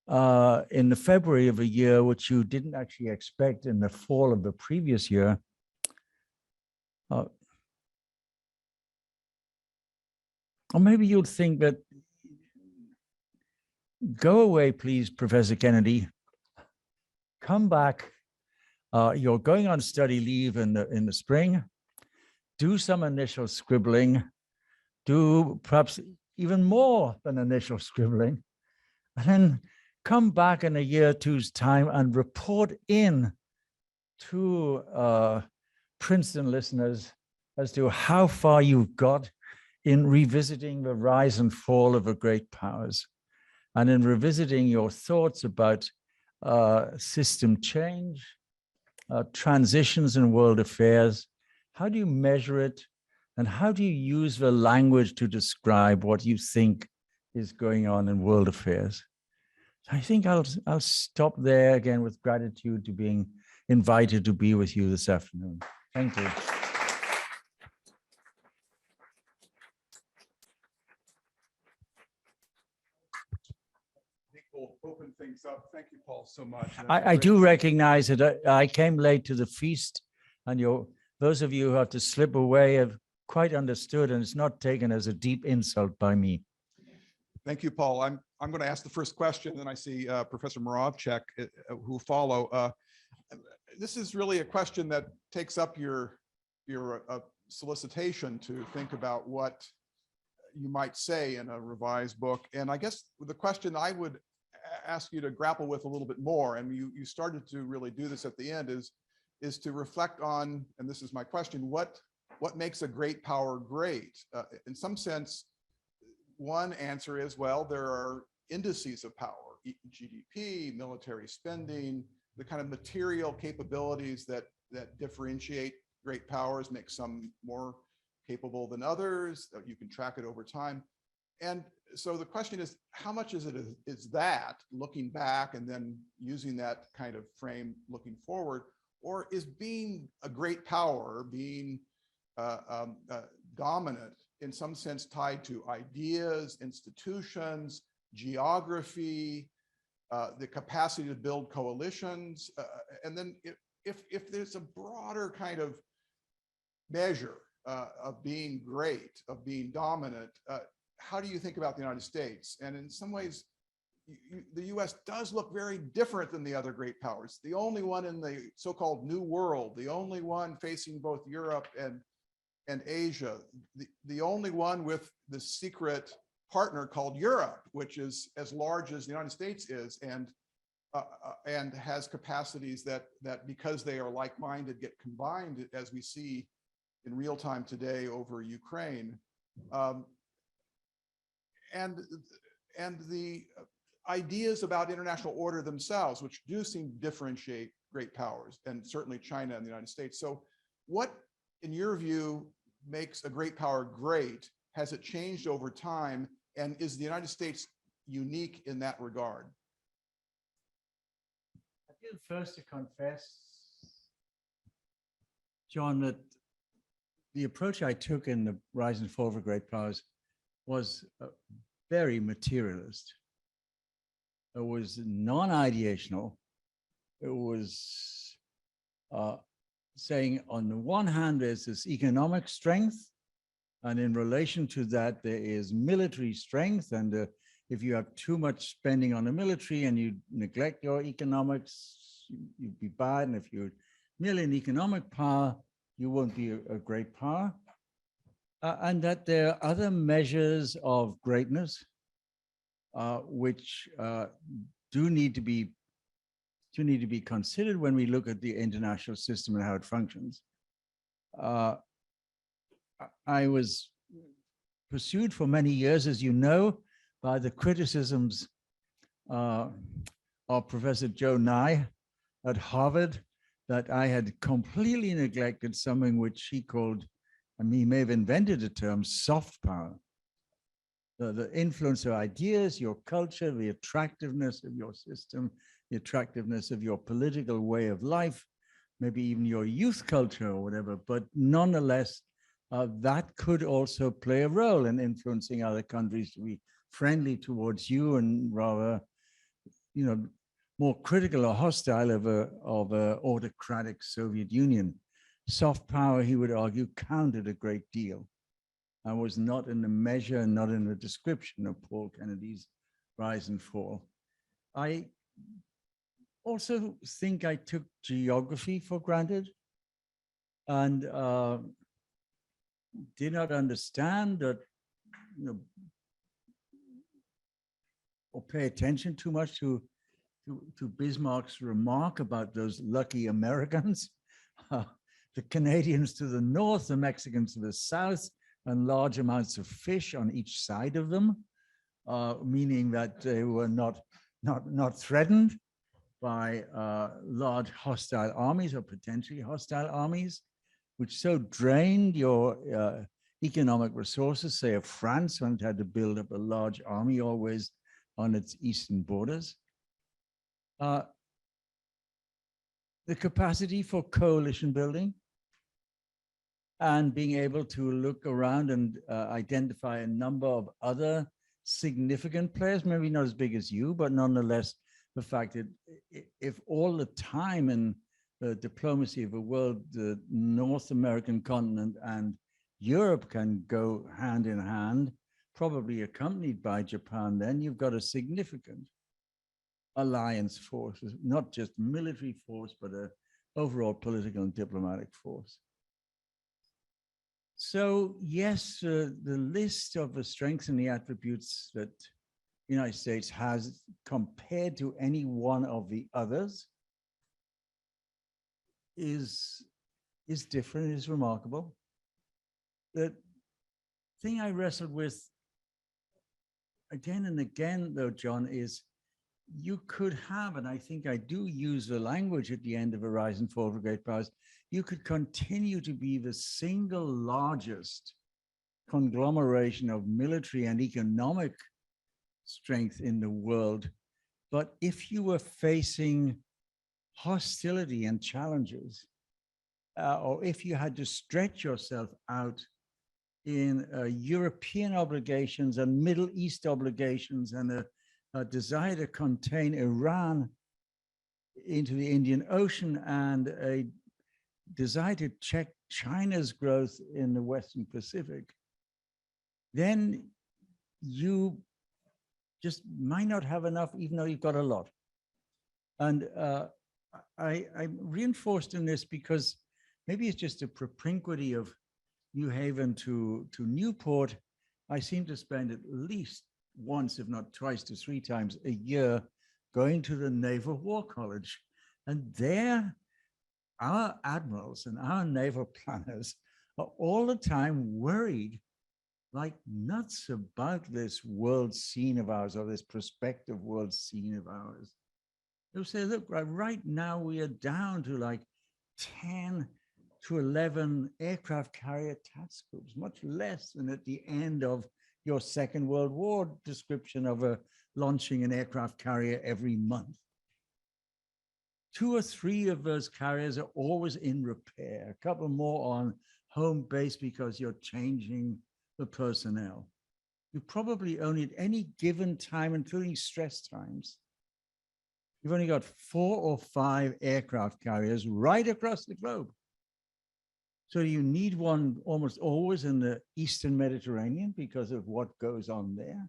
in the February of a year, which you didn't actually expect in the fall of the previous year, Or maybe you'll think that, go away, please, Professor Kennedy, come back. You're going on study leave in the spring. Do some initial scribbling. Do perhaps even more than initial scribbling. And then come back in a year or two's time and report in to Princeton listeners as to how far you've got in revisiting the rise and fall of the great powers, and in revisiting your thoughts about system change, transitions in world affairs. How do you measure it? And how do you use the language to describe what you think is going on in world affairs? I think I'll stop there, again, with gratitude to being invited to be with you this afternoon. Thank you. We'll open things up. Thank you, Paul, so much. I do recognize that I came late to the feast, and those of you who have to slip away have quite understood, and it's not taken as a deep insult by me. Thank you, Paul. I'm going to ask the first question, and I see Professor Moravcik who follow. This is really a question that takes up your solicitation to think about what you might say in a revised book. And I guess the question I would ask you to grapple with a little bit more, and you started to really do this at the end, is to reflect on, and this is my question, what makes a great power great? In some sense, one answer is, well, there are indices of power, GDP, military spending, the kind of material capabilities that differentiate great powers, make some more capable than others, that you can track it over time. And so the question is, how much is that looking back and then using that kind of frame looking forward, or is being a great power, being dominant, in some sense tied to ideas, institutions, geography, the capacity to build coalitions, and then if there's a broader kind of measure of being great, of being dominant, how do you think about the United States? And in some ways, the US does look very different than the other great powers. The only one in the so-called New World, the only one facing both Europe and Asia, the only one with the secret partner called Europe, which is as large as the United States is, and has capacities that because they are like-minded get combined, as we see in real time today over Ukraine. And the ideas about international order themselves, which do seem to differentiate great powers, and certainly China and the United States. So what, in your view, makes a great power great? Has it changed over time? And is the United States unique in that regard? I feel first to confess, John, that the approach I took in the rise and fall of great powers was very materialist. It was non-ideational. It was saying, on the one hand, there's this economic strength, and in relation to that, there is military strength. And if you have too much spending on the military and you neglect your economics, you'd be bad. And if you're merely an economic power, you won't be a great power. And that there are other measures of greatness which do need to be considered when we look at the international system and how it functions. I was pursued for many years, as you know, by the criticisms of Professor Joe Nye at Harvard, that I had completely neglected something which he called, I mean, he may have invented the term soft power. The influence of ideas, your culture, the attractiveness of your system, the attractiveness of your political way of life, maybe even your youth culture or whatever, but nonetheless, that could also play a role in influencing other countries to be friendly towards you and rather, more critical or hostile of a autocratic Soviet Union. Soft power, he would argue, counted a great deal. I was not in the measure, not in the description of Paul Kennedy's rise and fall. I also think I took geography for granted and did not understand that, or pay attention too much to Bismarck's remark about those lucky Americans, the Canadians to the north, the Mexicans to the south, and large amounts of fish on each side of them, meaning that they were not threatened by large hostile armies or potentially hostile armies, which so drained your economic resources, say of France, when it had to build up a large army always on its eastern borders. The capacity for coalition building and being able to look around and identify a number of other significant players, maybe not as big as you, but nonetheless, the fact that if all the time in the diplomacy of the world, the North American continent and Europe can go hand in hand, probably accompanied by Japan, then you've got a significant alliance force, not just military force, but an overall political and diplomatic force. So yes, the list of the strengths and the attributes that the United States has compared to any one of the others is different, is remarkable. The thing I wrestled with again and again, though, John, is you could have, and I think I do use the language at the end of a rise and fall of great powers, you could continue to be the single largest conglomeration of military and economic strength in the world. But if you were facing hostility and challenges, or if you had to stretch yourself out in European obligations and Middle East obligations and a desire to contain Iran into the Indian Ocean and a desire to check China's growth in the Western Pacific, then you just might not have enough, even though you've got a lot. And I'm reinforced in this because maybe it's just a propinquity of New Haven to Newport. I seem to spend at least once, if not twice to three times a year, going to the Naval War College. And there, our admirals and our naval planners are all the time worried like nuts about this world scene of ours, or this prospective world scene of ours. They'll say, look, right now we are down to like 10 to 11 aircraft carrier task groups, much less than at the end of your Second World War description of launching an aircraft carrier every month. 2 or 3 of those carriers are always in repair, a couple more on home base because you're changing the personnel. You probably only at any given time, including stress times, you've only got 4 or 5 aircraft carriers right across the globe. So you need one almost always in the Eastern Mediterranean because of what goes on there.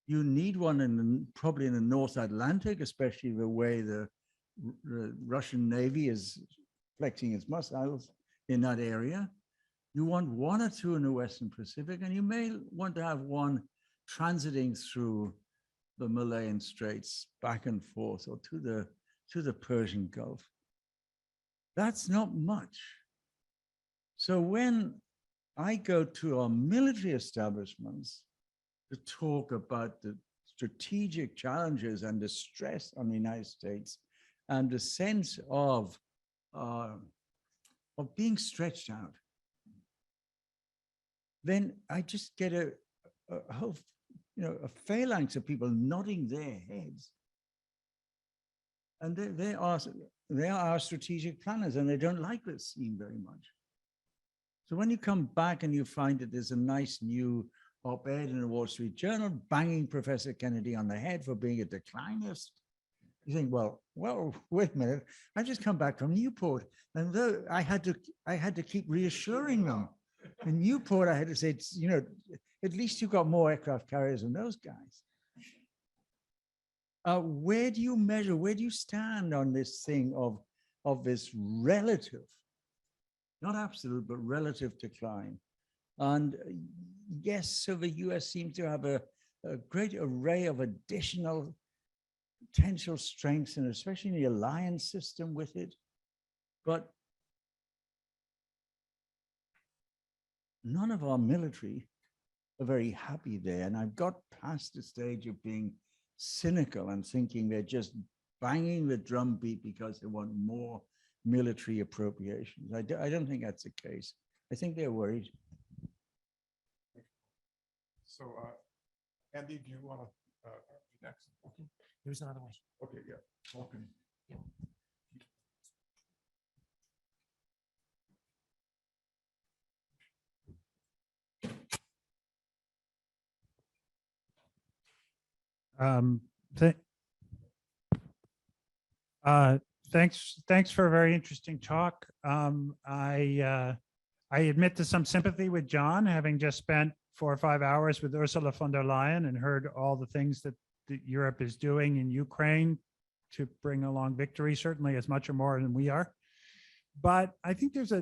You need one probably in the North Atlantic, especially the way the Russian Navy is flexing its muscles in that area. You want 1 or 2 in the Western Pacific, and you may want to have one transiting through the Malayan Straits back and forth, or to the Persian Gulf. That's not much. So when I go to our military establishments to talk about the strategic challenges and the stress on the United States and the sense of being stretched out, then I just get a whole, a phalanx of people nodding their heads. And they are our strategic planners, and they don't like this scene very much. So when you come back and you find that there's a nice new op-ed in the Wall Street Journal banging Professor Kennedy on the head for being a declinist, you think, well, wait a minute. I just come back from Newport, and I had to keep reassuring them And Newport, I had to say, it's, you know, at least you got more aircraft carriers than those guys. Where do you measure? Where do you stand on this thing of this relative, not absolute, but relative decline? And yes, so the US seems to have a great array of additional potential strengths, and especially in the alliance system with it. But none of our military are very happy there. And I've got past the stage of being cynical and thinking they're just banging the drum beat because they want more military appropriations. I don't think that's the case. I think they're worried. So, Andy, do you want to next? Okay. There's another way. Okay, yeah. Welcome. Thanks for a very interesting talk. I admit to some sympathy with John, having just spent 4 or 5 hours with Ursula von der Leyen and heard all the things that Europe is doing in Ukraine to bring along victory, certainly as much or more than we are. But I think there's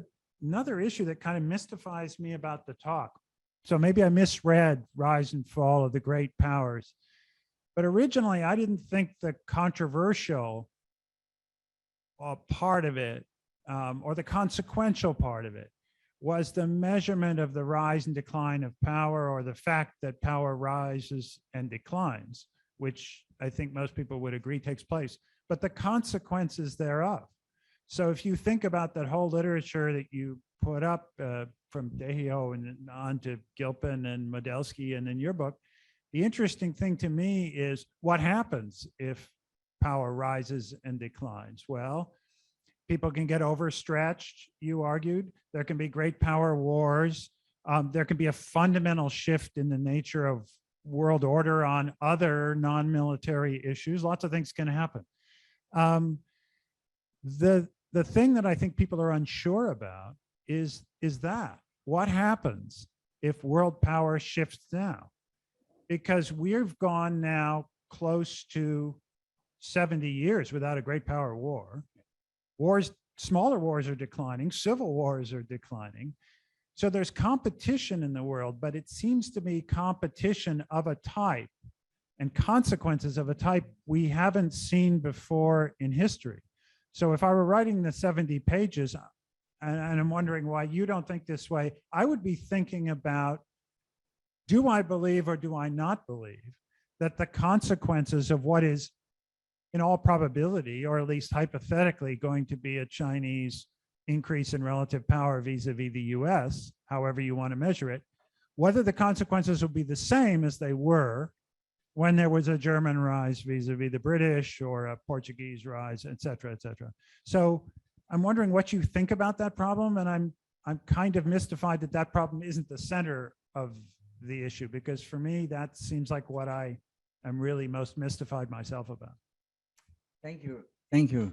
another issue that kind of mystifies me about the talk. So maybe I misread Rise and Fall of the Great Powers. But originally, I didn't think the controversial part of it, or the consequential part of it, was the measurement of the rise and decline of power, or the fact that power rises and declines, which I think most people would agree takes place, but the consequences thereof. So if you think about that whole literature that you put up from Dehio and on to Gilpin and Modelsky and in your book, the interesting thing to me is what happens if power rises and declines? Well, people can get overstretched, you argued. There can be great power wars. There can be a fundamental shift in the nature of world order on other non-military issues. Lots of things can happen. The thing that I think people are unsure about is that what happens if world power shifts now? Because we've gone now close to 70 years without a great power war. Wars, smaller wars are declining, civil wars are declining. So there's competition in the world, but it seems to be competition of a type and consequences of a type we haven't seen before in history. So if I were writing the 70 pages, and I'm wondering why you don't think this way, I would be thinking about, do I believe or do I not believe that the consequences of what is in all probability, or at least hypothetically, going to be a Chinese increase in relative power vis-a-vis the US, however you want to measure it, whether the consequences will be the same as they were when there was a German rise vis-a-vis the British, or a Portuguese rise, et cetera, et cetera. So I'm wondering what you think about that problem, and I'm kind of mystified that that problem isn't the center of the issue, because for me, that seems like what I am really most mystified myself about. Thank you. Thank you.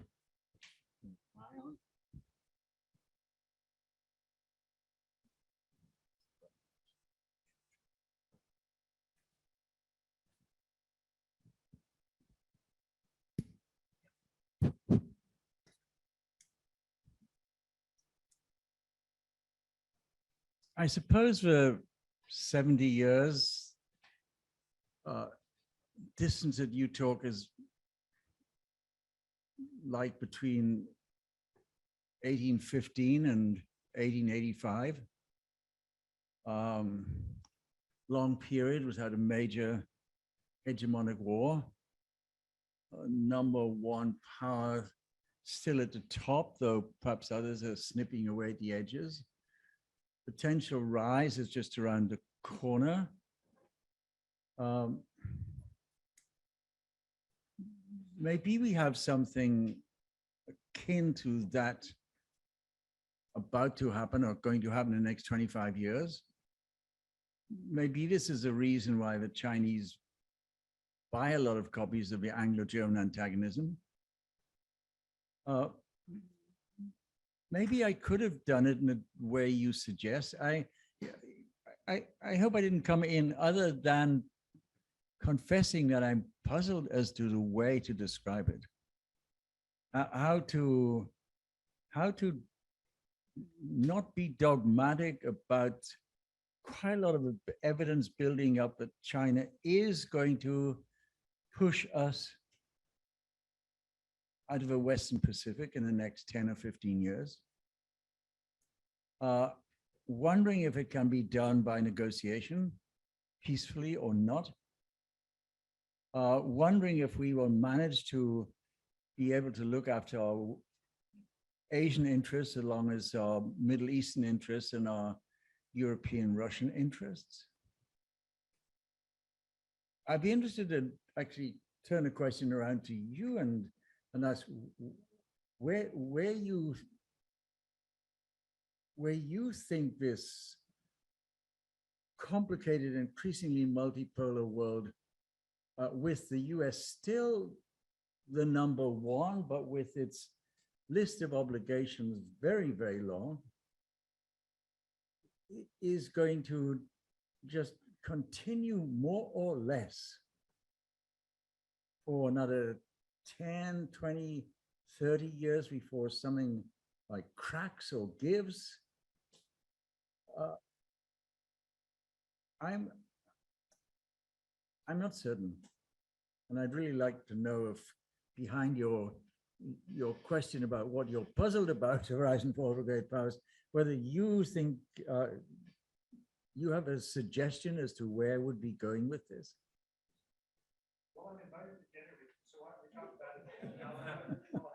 I suppose for 70 years, distance that you talk is like between 1815 and 1885. Long period without a major hegemonic war. Number one power still at the top, though perhaps others are snipping away at the edges. Potential rise is just around the corner. Maybe we have something akin to that about to happen or going to happen in the next 25 years. Maybe this is a reason why the Chinese buy a lot of copies of the Anglo-German antagonism. maybe I could have done it in the way you suggest. I hope I didn't come in other than confessing that I'm puzzled as to the way to describe it. How to not be dogmatic about quite a lot of evidence building up that China is going to push us out of a Western Pacific in the next 10 or 15 years. Wondering if it can be done by negotiation, peacefully or not. Wondering if we will manage to be able to look after our Asian interests as long as our Middle Eastern interests and our European Russian interests. I'd be interested to actually turn the question around to you and ask where you think this complicated, increasingly multipolar world with the US still the number one, but with its list of obligations very, very long, is going to just continue more or less for another 10, 20, 30 years before something like cracks or gives. I'm not certain. And I'd really like to know if behind your question about what you're puzzled about, Horizon 4 for Great Powers, whether you think you have a suggestion as to where would be going with this. Well, I'm invited to dinner, so why don't we talk about it? I'll have the floor.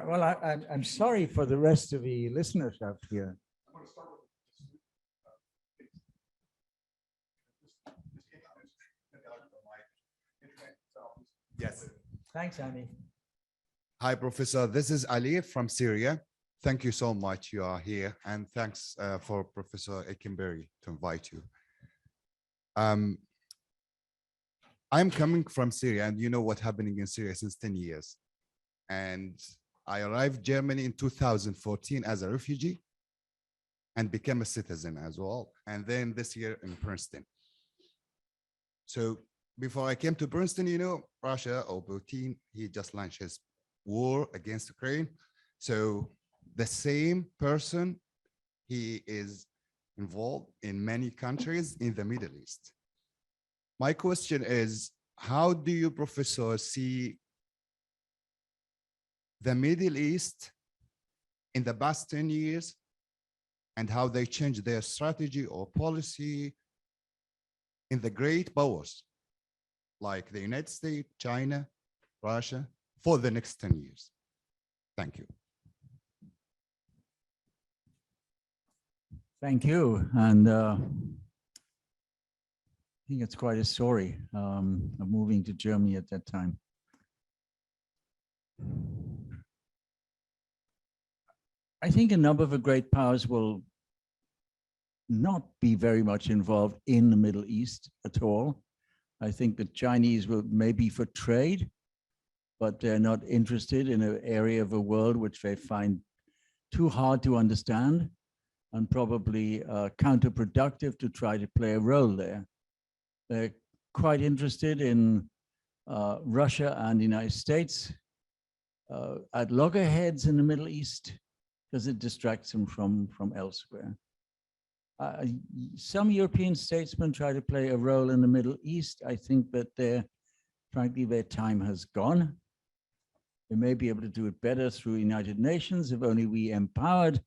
Well, I'm sorry for the rest of the listeners out here. I'm going to start with Yes. Thanks, Annie. Hi, Professor. This is Ali from Syria. Thank you so much you are here. And thanks for Professor Ekenberry to invite you. I'm coming from Syria, and you know what's happening in Syria since 10 years. And I arrived Germany in 2014 as a refugee and became a citizen as well. And then this year in Princeton. So before I came to Princeton, you know, Russia or Putin, he just launched his war against Ukraine. So the same person, he is involved in many countries in the Middle East. My question is, how do you, Professor, see the Middle East in the past 10 years and how they changed their strategy or policy in the great powers like the United States, China, Russia, for the next 10 years? Thank you. Thank you. And I think it's quite a story of moving to Germany at that time. I think a number of the great powers will not be very much involved in the Middle East at all. I think the Chinese will maybe for trade, but they're not interested in an area of the world which they find too hard to understand and probably counterproductive to try to play a role there. They're quite interested in Russia and the United States at loggerheads in the Middle East because it distracts them from elsewhere. Some European statesmen try to play a role in the Middle East. I think that frankly, their time has gone. They may be able to do it better through United Nations if only we empowered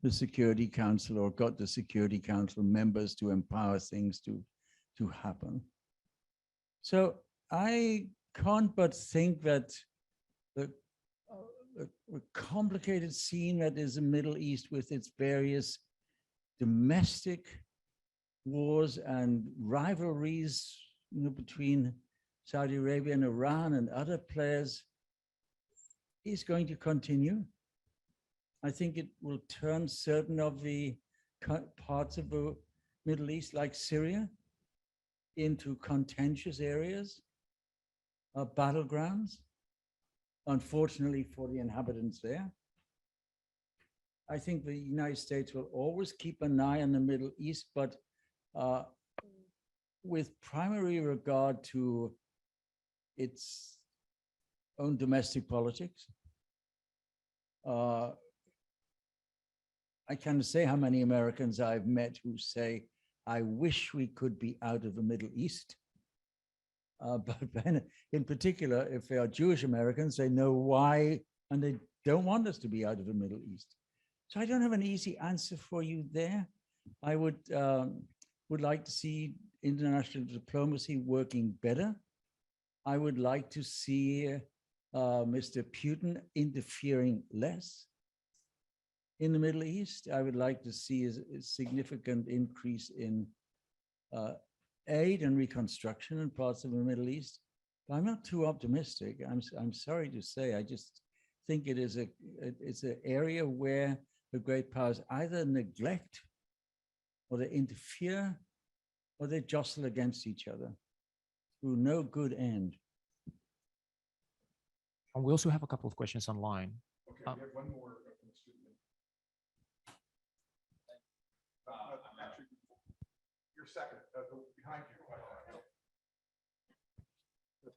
the Security Council or got the Security Council members to empower things to happen. So I can't but think that the complicated scene that is the Middle East with its various domestic wars and rivalries, you know, between Saudi Arabia and Iran and other players is going to continue. I think it will turn certain of the parts of the Middle East, like Syria, into contentious areas, battlegrounds. unfortunately for the inhabitants there. I think the United States will always keep an eye on the Middle East, but with primary regard to its own domestic politics. I can't say how many Americans I've met who say, I wish we could be out of the Middle East. But then in particular, if they are Jewish Americans, they know why, and they don't want us to be out of the Middle East. So I don't have an easy answer for you there. I would like to see international diplomacy working better. I would like to see Mr. Putin interfering less in the Middle East. I would like to see a significant increase in aid and reconstruction in parts of the Middle East. But I'm not too optimistic. I'm sorry to say. I just think it's an area where the great powers either neglect or they interfere or they jostle against each other through no good end. And we also have a couple of questions online. Okay, we have one more from the student. Actually, you're second, behind you.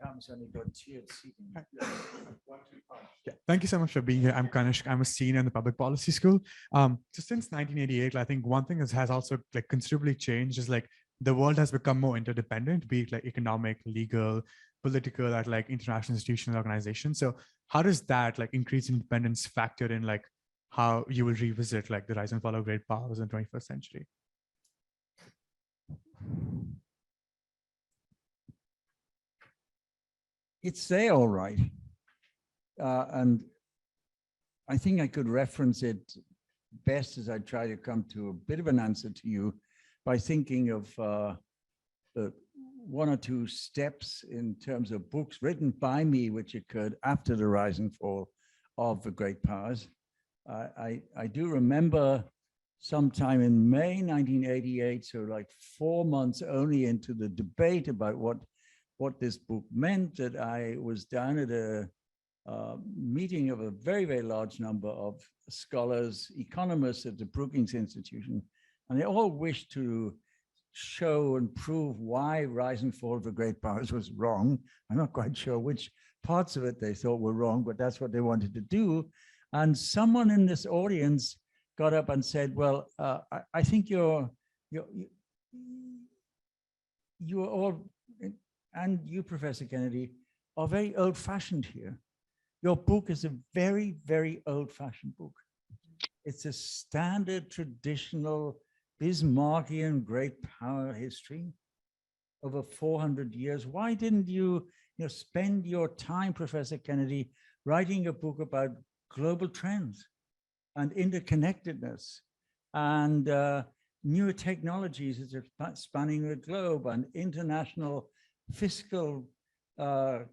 Tom's only got tiered seating. 1, 2 punch. Yeah, thank you so much for being here. I'm Kanishk. I'm a senior in the public policy school. So since 1988, I think one thing that has also like considerably changed is like the world has become more interdependent, be it like economic, legal, political, at like international institutional organizations. So how does that like increase independence factor in like how you will revisit like the rise and fall of great powers in the 21st century? It's there, all right. And I think I could reference it best as I try to come to a bit of an answer to you by thinking of the 1 or 2 steps in terms of books written by me, which occurred after the rise and fall of the great powers. I do remember sometime in May 1988, so like 4 months only into the debate about what this book meant, that I was down at a meeting of a very, very large number of scholars, economists at the Brookings Institution, and they all wished to show and prove why rise and fall of the great powers was wrong. I'm not quite sure which parts of it they thought were wrong, but that's what they wanted to do. And someone in this audience got up and said, well, I think you're all, and you, Professor Kennedy, are very old-fashioned here. Your book is a very, very old-fashioned book. It's a standard, traditional, Bismarckian great power history over 400 years. Why didn't you spend your time, Professor Kennedy, writing a book about global trends and interconnectedness and newer technologies that are spanning the globe and international fiscal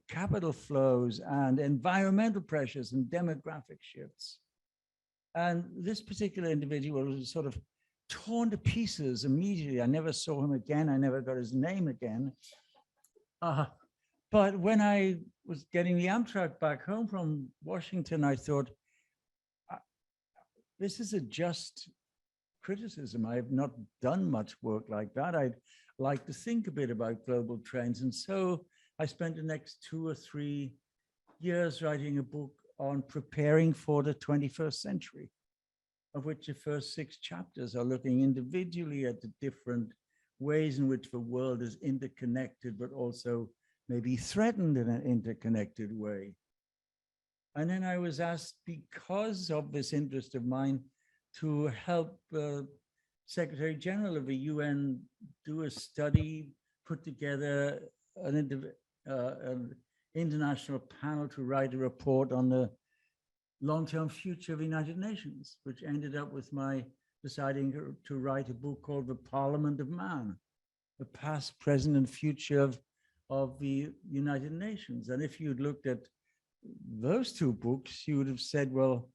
capital flows and environmental pressures and demographic shifts? And this particular individual was sort of torn to pieces immediately. I never saw him again. I never got his name again. But when I was getting the Amtrak back home from Washington, I thought, this is a just criticism. I have not done much work like that. I'd like to think a bit about global trends. And so I spent the next 2 or 3 years writing a book on preparing for the 21st century, of which the first 6 chapters are looking individually at the different ways in which the world is interconnected, but also maybe threatened in an interconnected way. And then I was asked, because of this interest of mine, to help Secretary General of the UN do a study, put together an international panel to write a report on the long-term future of the United Nations, which ended up with my deciding to write a book called The Parliament of Man, the past, present, and future of the United Nations. And if you'd looked at those 2 books, you would have said, well,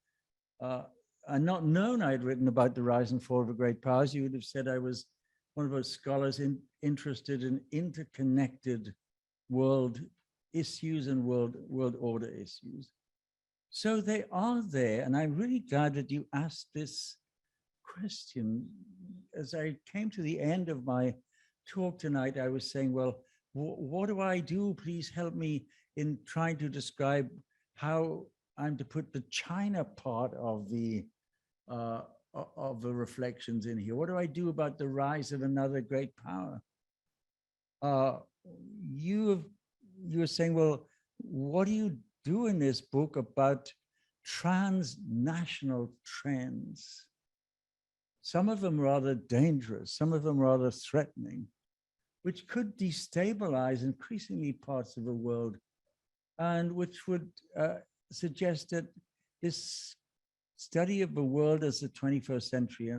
and not known I'd written about the rise and fall of the great powers, you would have said I was one of those scholars interested in interconnected world issues and world order issues. So they are there, and I'm really glad that you asked this question. As I came to the end of my talk tonight, I was saying, well, what do I do? Please help me in trying to describe how I'm to put the China part of the reflections in here. What do I do about the rise of another great power? You were saying, well, what do you do in this book about transnational trends? Some of them rather dangerous, some of them rather threatening, which could destabilize increasingly parts of the world, and which would suggest that this study of the world as the 21st century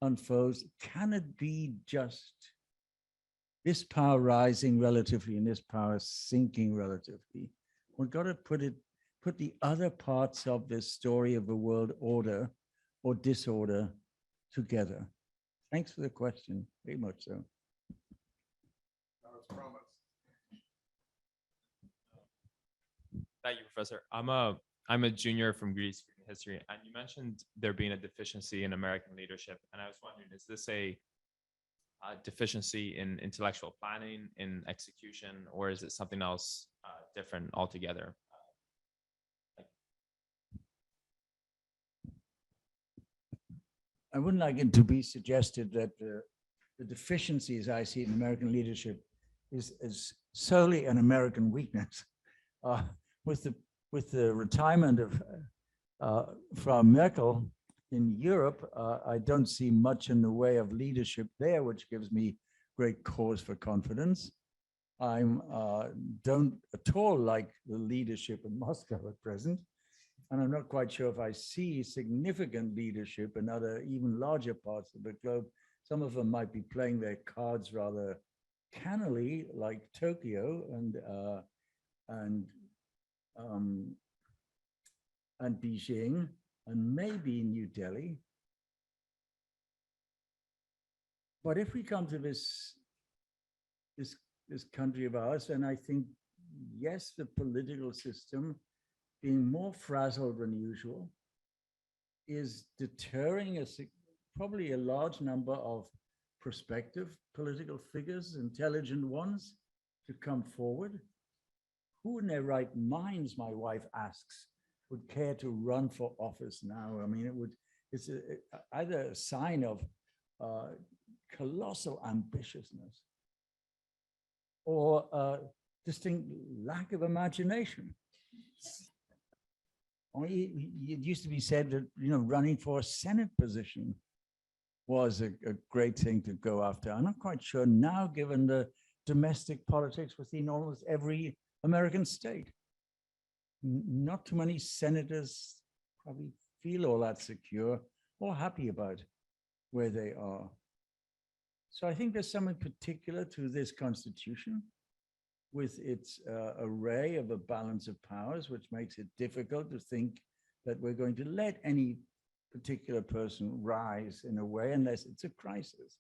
unfolds, can it be just this power rising relatively and this power sinking relatively? We've got to put the other parts of this story of the world order or disorder together. Thanks for the question, very much so. Thank you, Professor. I'm a junior from Greece history, and you mentioned there being a deficiency in American leadership, and I was wondering, is this a deficiency in intellectual planning, in execution, or is it something else different altogether? I wouldn't like it to be suggested that the deficiencies I see in American leadership is solely an American weakness. With the retirement of Frau Merkel in Europe, I don't see much in the way of leadership there, which gives me great cause for confidence. I don't at all like the leadership in Moscow at present, and I'm not quite sure if I see significant leadership in other, even larger parts of the globe. Some of them might be playing their cards rather cannily, like Tokyo and Beijing, and maybe New Delhi. But if we come to this country of ours, and I think, yes, the political system being more frazzled than usual is deterring probably a large number of prospective political figures, intelligent ones, to come forward. Who in their right minds, my wife asks, would care to run for office now? I mean, it's either a sign of colossal ambitiousness or a distinct lack of imagination. It used to be said that, running for a Senate position was a great thing to go after. I'm not quite sure now, given the domestic politics within almost every American state. Not too many senators probably feel all that secure or happy about where they are. So I think there's something particular to this Constitution with its array of a balance of powers, which makes it difficult to think that we're going to let any particular person rise in a way unless it's a crisis.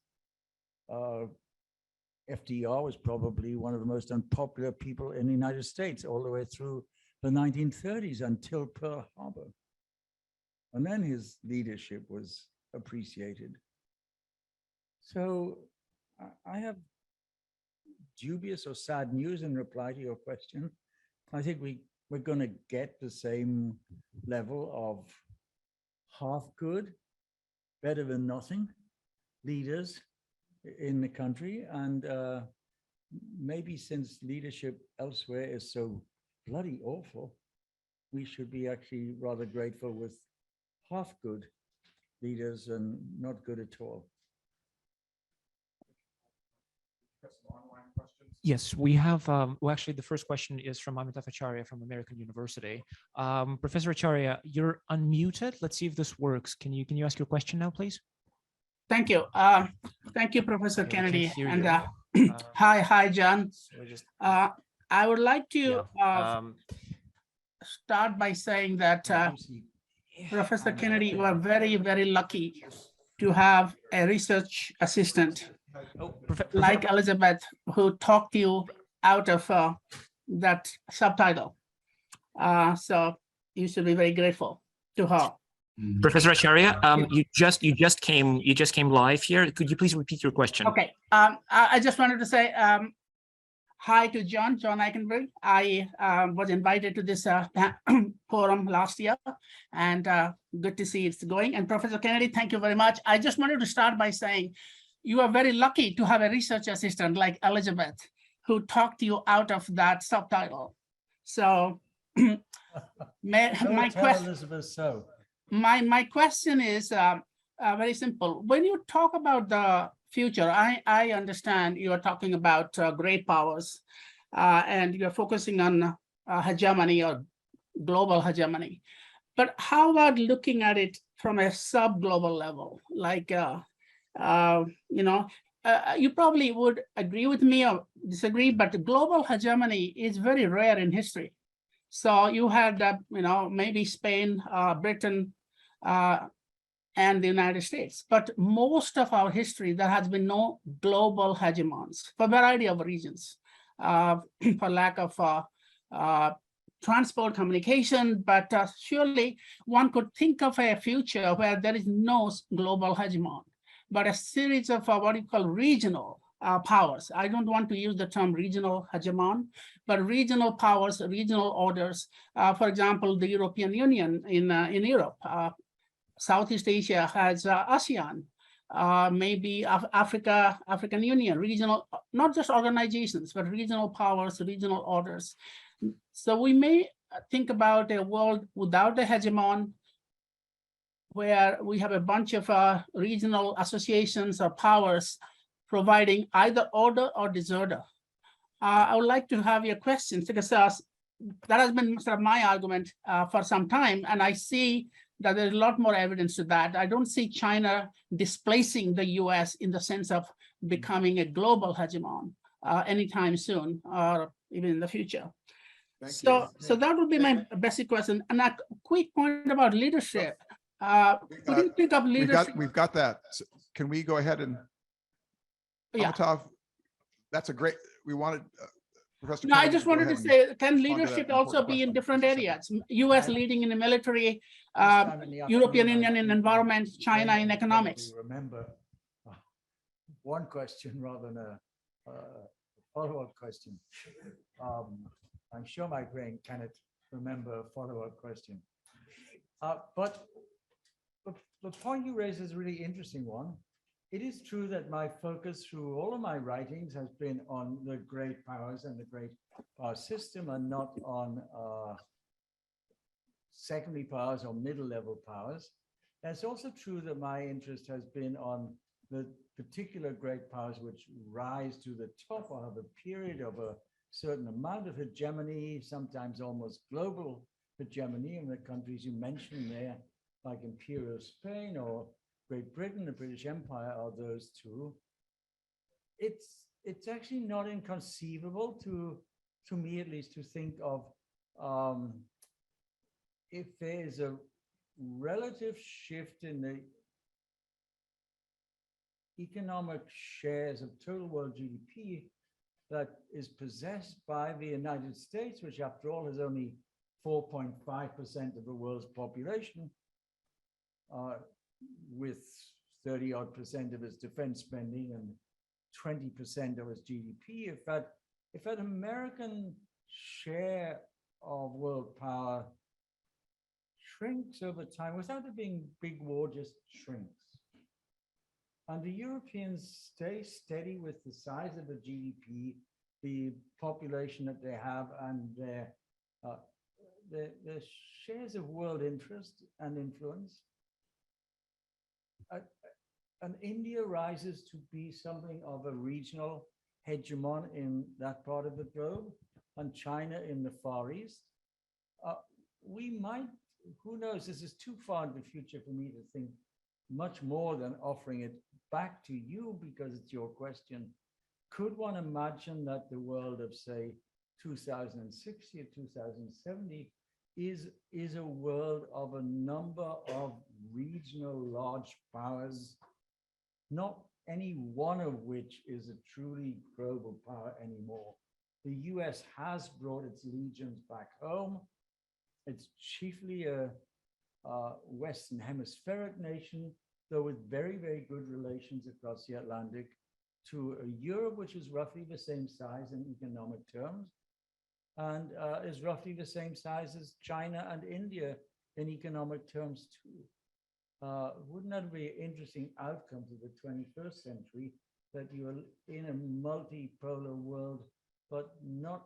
FDR was probably one of the most unpopular people in the United States all the way through the 1930s until Pearl Harbor. And then his leadership was appreciated. So I have dubious or sad news in reply to your question. I think we're going to get the same level of half good, better than nothing leaders in the country. And maybe since leadership elsewhere is so bloody awful, we should be actually rather grateful with half good leaders and not good at all. Yes, we have, well, actually, the first question is from Amitav Acharya from American University. Professor Acharya, you're unmuted. Let's see if this works. Can you ask your question now, please? Thank you. Thank you, Professor Okay, Kennedy. hear And you. hi, John. So just, I would like to yeah, start by saying that Professor Kennedy, you are very, very lucky to have a research assistant like Elizabeth, who talked you out of that subtitle. So you should be very grateful to her. Professor Acharya, you just came live here. Could you please repeat your question? Okay. I just wanted to say hi to John Eikenberg. I was invited to this forum last year, and good to see it's going. And Professor Kennedy, thank you very much. I just wanted to start by saying you are very lucky to have a research assistant like Elizabeth, who talked you out of that subtitle. So my question, Elizabeth, so. my question is very simple. When you talk about the future, I understand you are talking about great powers, and you're focusing on hegemony or global hegemony. But how about looking at it from a sub-global level? Like, you probably would agree with me or disagree, but global hegemony is very rare in history. So you had, maybe Spain, Britain, and the United States. But most of our history, there has been no global hegemons for a variety of reasons, for lack of transport communication. But surely one could think of a future where there is no global hegemon, but a series of what you call regional powers. I don't want to use the term regional hegemon, but regional powers, regional orders. For example, the European Union in Europe. Southeast Asia has ASEAN, maybe African Union, regional, not just organizations, but regional powers, regional orders. So we may think about a world without a hegemon, where we have a bunch of regional associations or powers providing either order or disorder. I would like to have your questions, because that has been sort of my argument for some time, and I see that there's a lot more evidence to that. I don't see China displacing the US in the sense of becoming a global hegemon anytime soon, or even in the future. So that would be my basic question. And a quick point about leadership. Could you pick up leadership? We've got that. So can we go ahead and, Yeah. Amitov, that's a great, we wanted, Professor No, I Kennedy just to go wanted to ahead say, and can respond to that leadership important also be in question. different Just a second. areas? US leading in the military, European Union in environment, China in economics. Remember one question rather than a follow-up question. I'm sure my brain cannot remember a follow-up question. But the point you raise is a really interesting one. It is true that my focus through all of my writings has been on the great powers and the great power system, and not on secondary powers or middle-level powers. And it's also true that my interest has been on the particular great powers which rise to the top or have a period of a certain amount of hegemony, sometimes almost global hegemony, in the countries you mentioned there, like Imperial Spain or Great Britain, the British Empire, are those two. It's actually not inconceivable to me, at least, to think of if there is a relative shift in the economic shares of total world GDP that is possessed by the United States, which after all has only 4.5% of the world's population, with 30-odd% of its defense spending and 20% of its GDP. If that American share of world power shrinks over time, without it being big war, just shrinks, and the Europeans stay steady with the size of the GDP, the population that they have, and their shares of world interest and influence, and India rises to be something of a regional hegemon in that part of the globe, and China in the Far East, we might, who knows, this is too far in the future for me to think much more than offering it back to you, because it's your question. Could one imagine that the world of, say, 2060 or 2070 is a world of a number of regional large powers, not any one of which is a truly global power anymore? The US has brought its legions back home. It's chiefly a Western hemispheric nation, though with very, very good relations across the Atlantic, to Europe, which is roughly the same size in economic terms, and is roughly the same size as China and India in economic terms too. Wouldn't that be an interesting outcome to the 21st century, that you're in a multipolar world, but not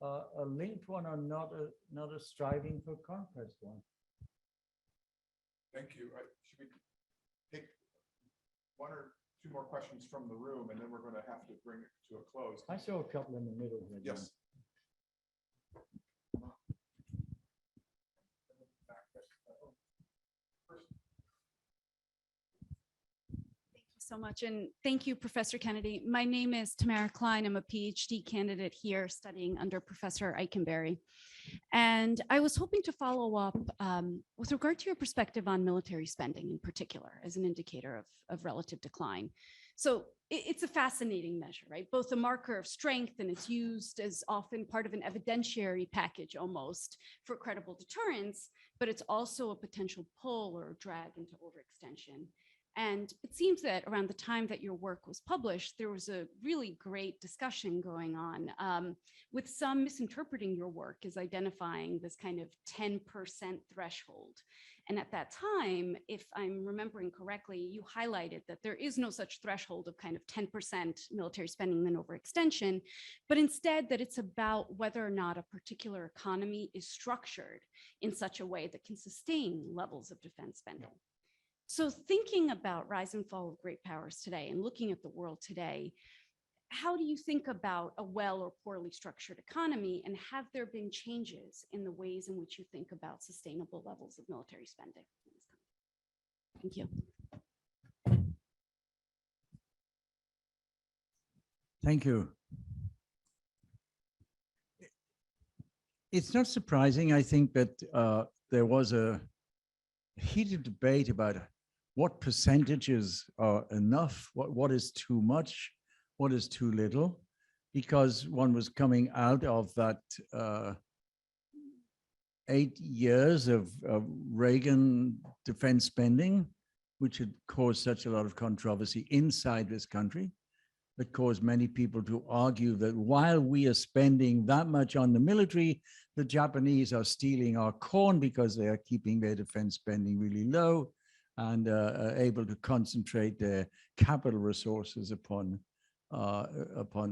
a linked one, or not a striving for conquest one? Thank you. Should we take one or two more questions from the room, and then we're going to have to bring it to a close? I saw a couple in the middle here. Yes. So much. And thank you, Professor Kennedy. My name is Tamara Klein. I'm a PhD candidate here studying under Professor Eikenberry. And I was hoping to follow up with regard to your perspective on military spending in particular as an indicator of relative decline. So it's a fascinating measure, right? Both a marker of strength, and it's used as often part of an evidentiary package almost for credible deterrence, but it's also a potential pull or drag into overextension. And it seems that around the time that your work was published, there was a really great discussion going on with some misinterpreting your work as identifying this kind of 10% threshold. And at that time, if I'm remembering correctly, you highlighted that there is no such threshold of kind of 10% military spending than overextension, but instead that it's about whether or not a particular economy is structured in such a way that can sustain levels of defense spending. So thinking about rise and fall of great powers today and looking at the world today, how do you think about a well or poorly structured economy, and have there been changes in the ways in which you think about sustainable levels of military spending? Thank you. Thank you. It's not surprising, I think, that there was a heated debate about what percentages are enough, what is too much, what is too little, because one was coming out of that 8 years of Reagan defense spending, which had caused such a lot of controversy inside this country. That caused many people to argue that while we are spending that much on the military, the Japanese are stealing our corn because they are keeping their defense spending really low and are able to concentrate their capital resources upon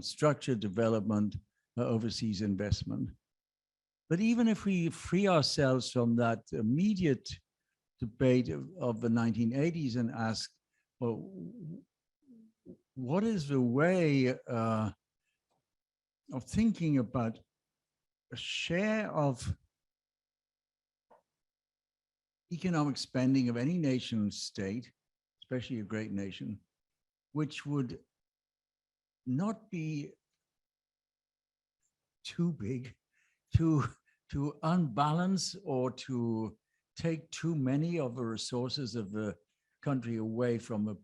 structured development, overseas investment. But even if we free ourselves from that immediate debate of the 1980s and ask, well, what is the way of thinking about a share of economic spending of any nation state, especially a great nation, which would not be too big to unbalance or to take too many of the resources of the country away from a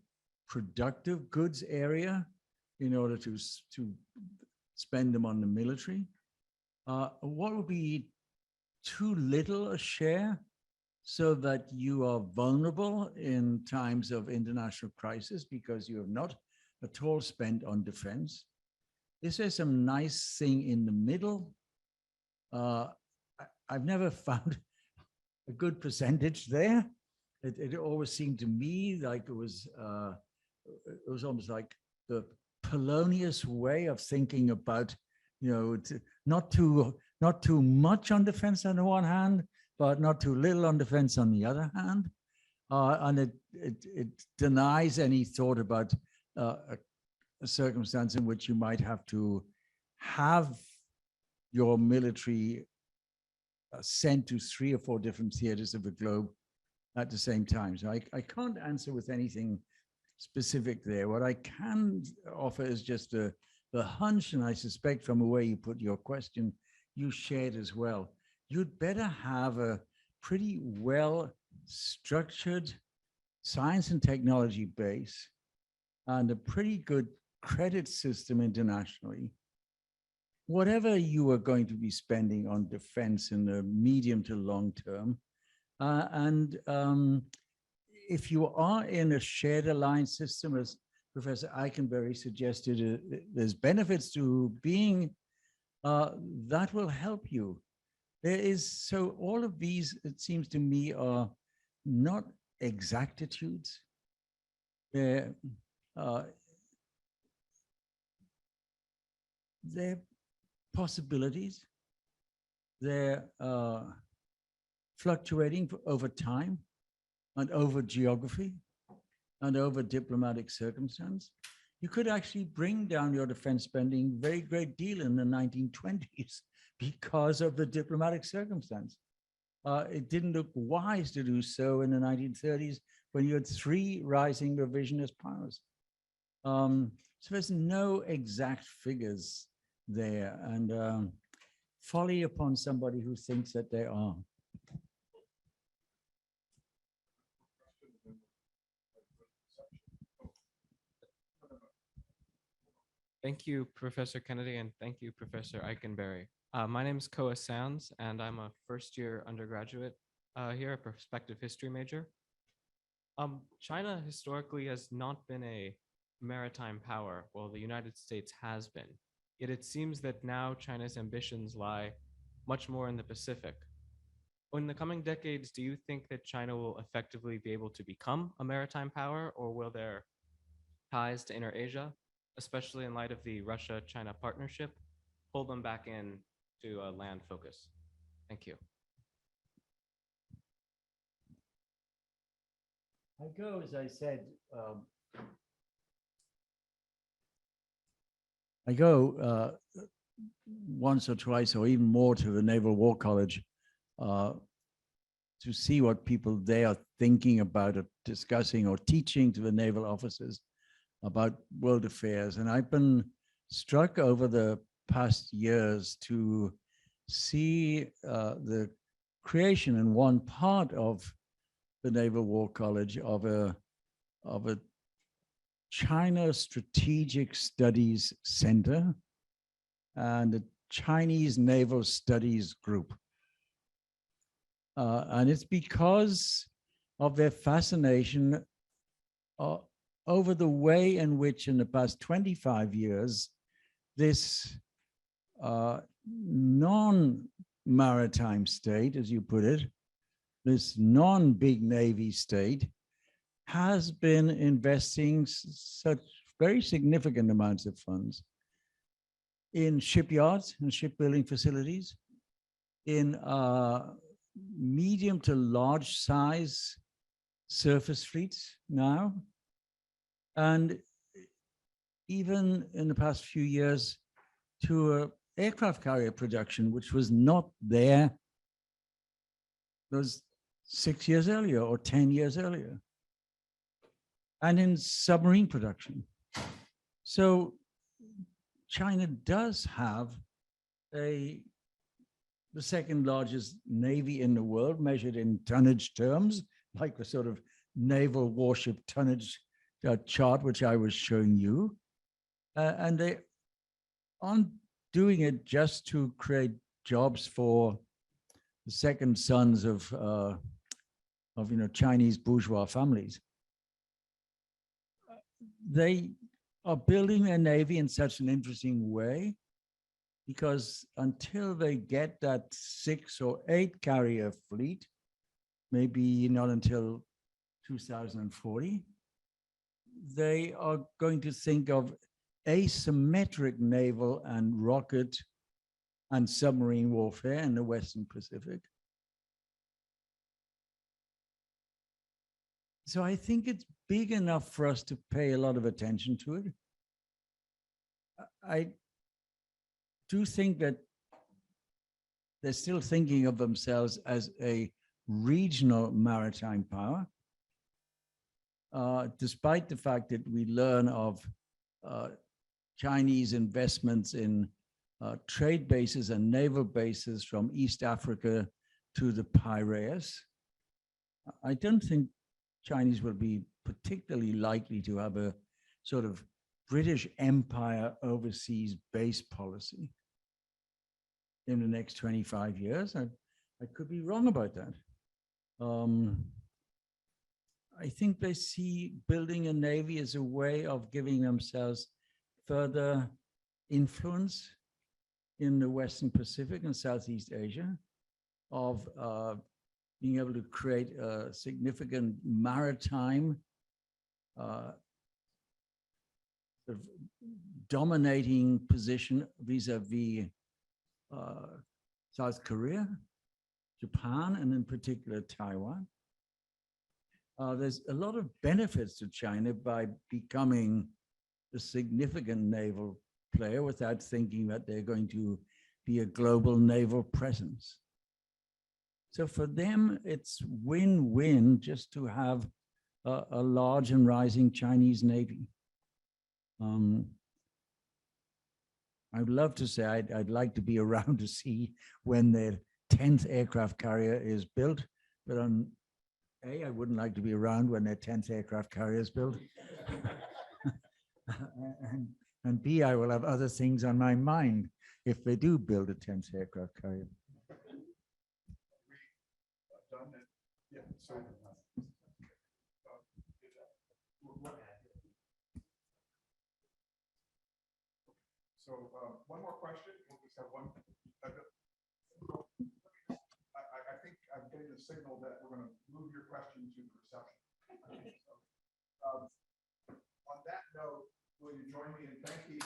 productive goods area in order to spend them on the military? What would be too little a share so that you are vulnerable in times of international crisis because you have not at all spent on defense? Is there some nice thing in the middle? I've never found a good percentage there. It always seemed to me like it was almost like the Polonius way of thinking about, you know, not too much on defense on the one hand, but not too little on defense on the other hand. And it denies any thought about a circumstance in which you might have to have your military sent to 3 or 4 different theaters of the globe at the same time. So I can't answer with anything specific there. What I can offer is just the hunch, and I suspect from the way you put your question, you shared as well. You'd better have a pretty well structured science and technology base and a pretty good credit system internationally whatever you are going to be spending on defense in the medium to long term, if you are in a shared alliance system, as Professor Eikenberry suggested, there's benefits to being, that will help you. So all of these, it seems to me, are not exactitudes. They're possibilities. They're fluctuating over time and over geography and over diplomatic circumstance. You could actually bring down your defense spending very great deal in the 1920s because of the diplomatic circumstance. It didn't look wise to do so in the 1930s when you had 3 rising revisionist powers. So there's no exact figures there, and folly upon somebody who thinks that they are. Thank you, Professor Kennedy, and thank you, Professor Eikenberry. My name is Koa Sounds, and I'm a first-year undergraduate here, a perspective history major. China historically has not been a maritime power, while the United States has been. Yet it seems that now China's ambitions lie much more in the Pacific. In the coming decades, do you think that China will effectively be able to become a maritime power, or will their ties to Inner Asia, especially in light of the Russia-China partnership, pull them back in to a land focus? Thank you. I go, as I said, I go once or twice or even more to the Naval War College to see what people they are thinking about or discussing or teaching to the naval officers about world affairs. And I've been struck over the past years to see the creation in one part of the Naval War College of a China Strategic Studies Center and a Chinese Naval Studies Group. And it's because of their fascination over the way in which in the past 25 years, this non-maritime state, as you put it, this non-big Navy state has been investing such very significant amounts of funds in shipyards and shipbuilding facilities, in medium to large size surface fleets now, and even in the past few years to aircraft carrier production, which was not there those 6 years earlier or 10 years earlier, and in submarine production. So China does have the second largest navy in the world, measured in tonnage terms, like the sort of naval warship tonnage chart, which I was showing you. And they aren't doing it just to create jobs for the second sons of Chinese bourgeois families. They are building their navy in such an interesting way because until they get that 6 or 8 carrier fleet, maybe not until 2040, they are going to think of asymmetric naval and rocket and submarine warfare in the Western Pacific. So I think it's big enough for us to pay a lot of attention to it. I do think that they're still thinking of themselves as a regional maritime power, despite the fact that we learn of Chinese investments in trade bases and naval bases from East Africa to the PIIRS. I don't think Chinese will be particularly likely to have a sort of British Empire overseas base policy. in the next 25 years. I could be wrong about that. I think they see building a navy as a way of giving themselves further influence in the Western Pacific and Southeast Asia, of being able to create a significant maritime sort of dominating position vis-a-vis South Korea, Japan, and in particular Taiwan. There's a lot of benefits to China by becoming a significant naval player without thinking that they're going to be a global naval presence. So for them, it's win-win just to have a large and rising Chinese Navy. I'd love to say I'd like to be around to see when their 10th aircraft carrier is built, but on A, I wouldn't like to be around when their 10th aircraft carrier is built. And B, I will have other things on my mind if they do build a 10th aircraft carrier. Yeah, so one more question. We'll just have one. I think I'm getting a signal that we're going to move your question to reception. So, on that note, will you join me in thanking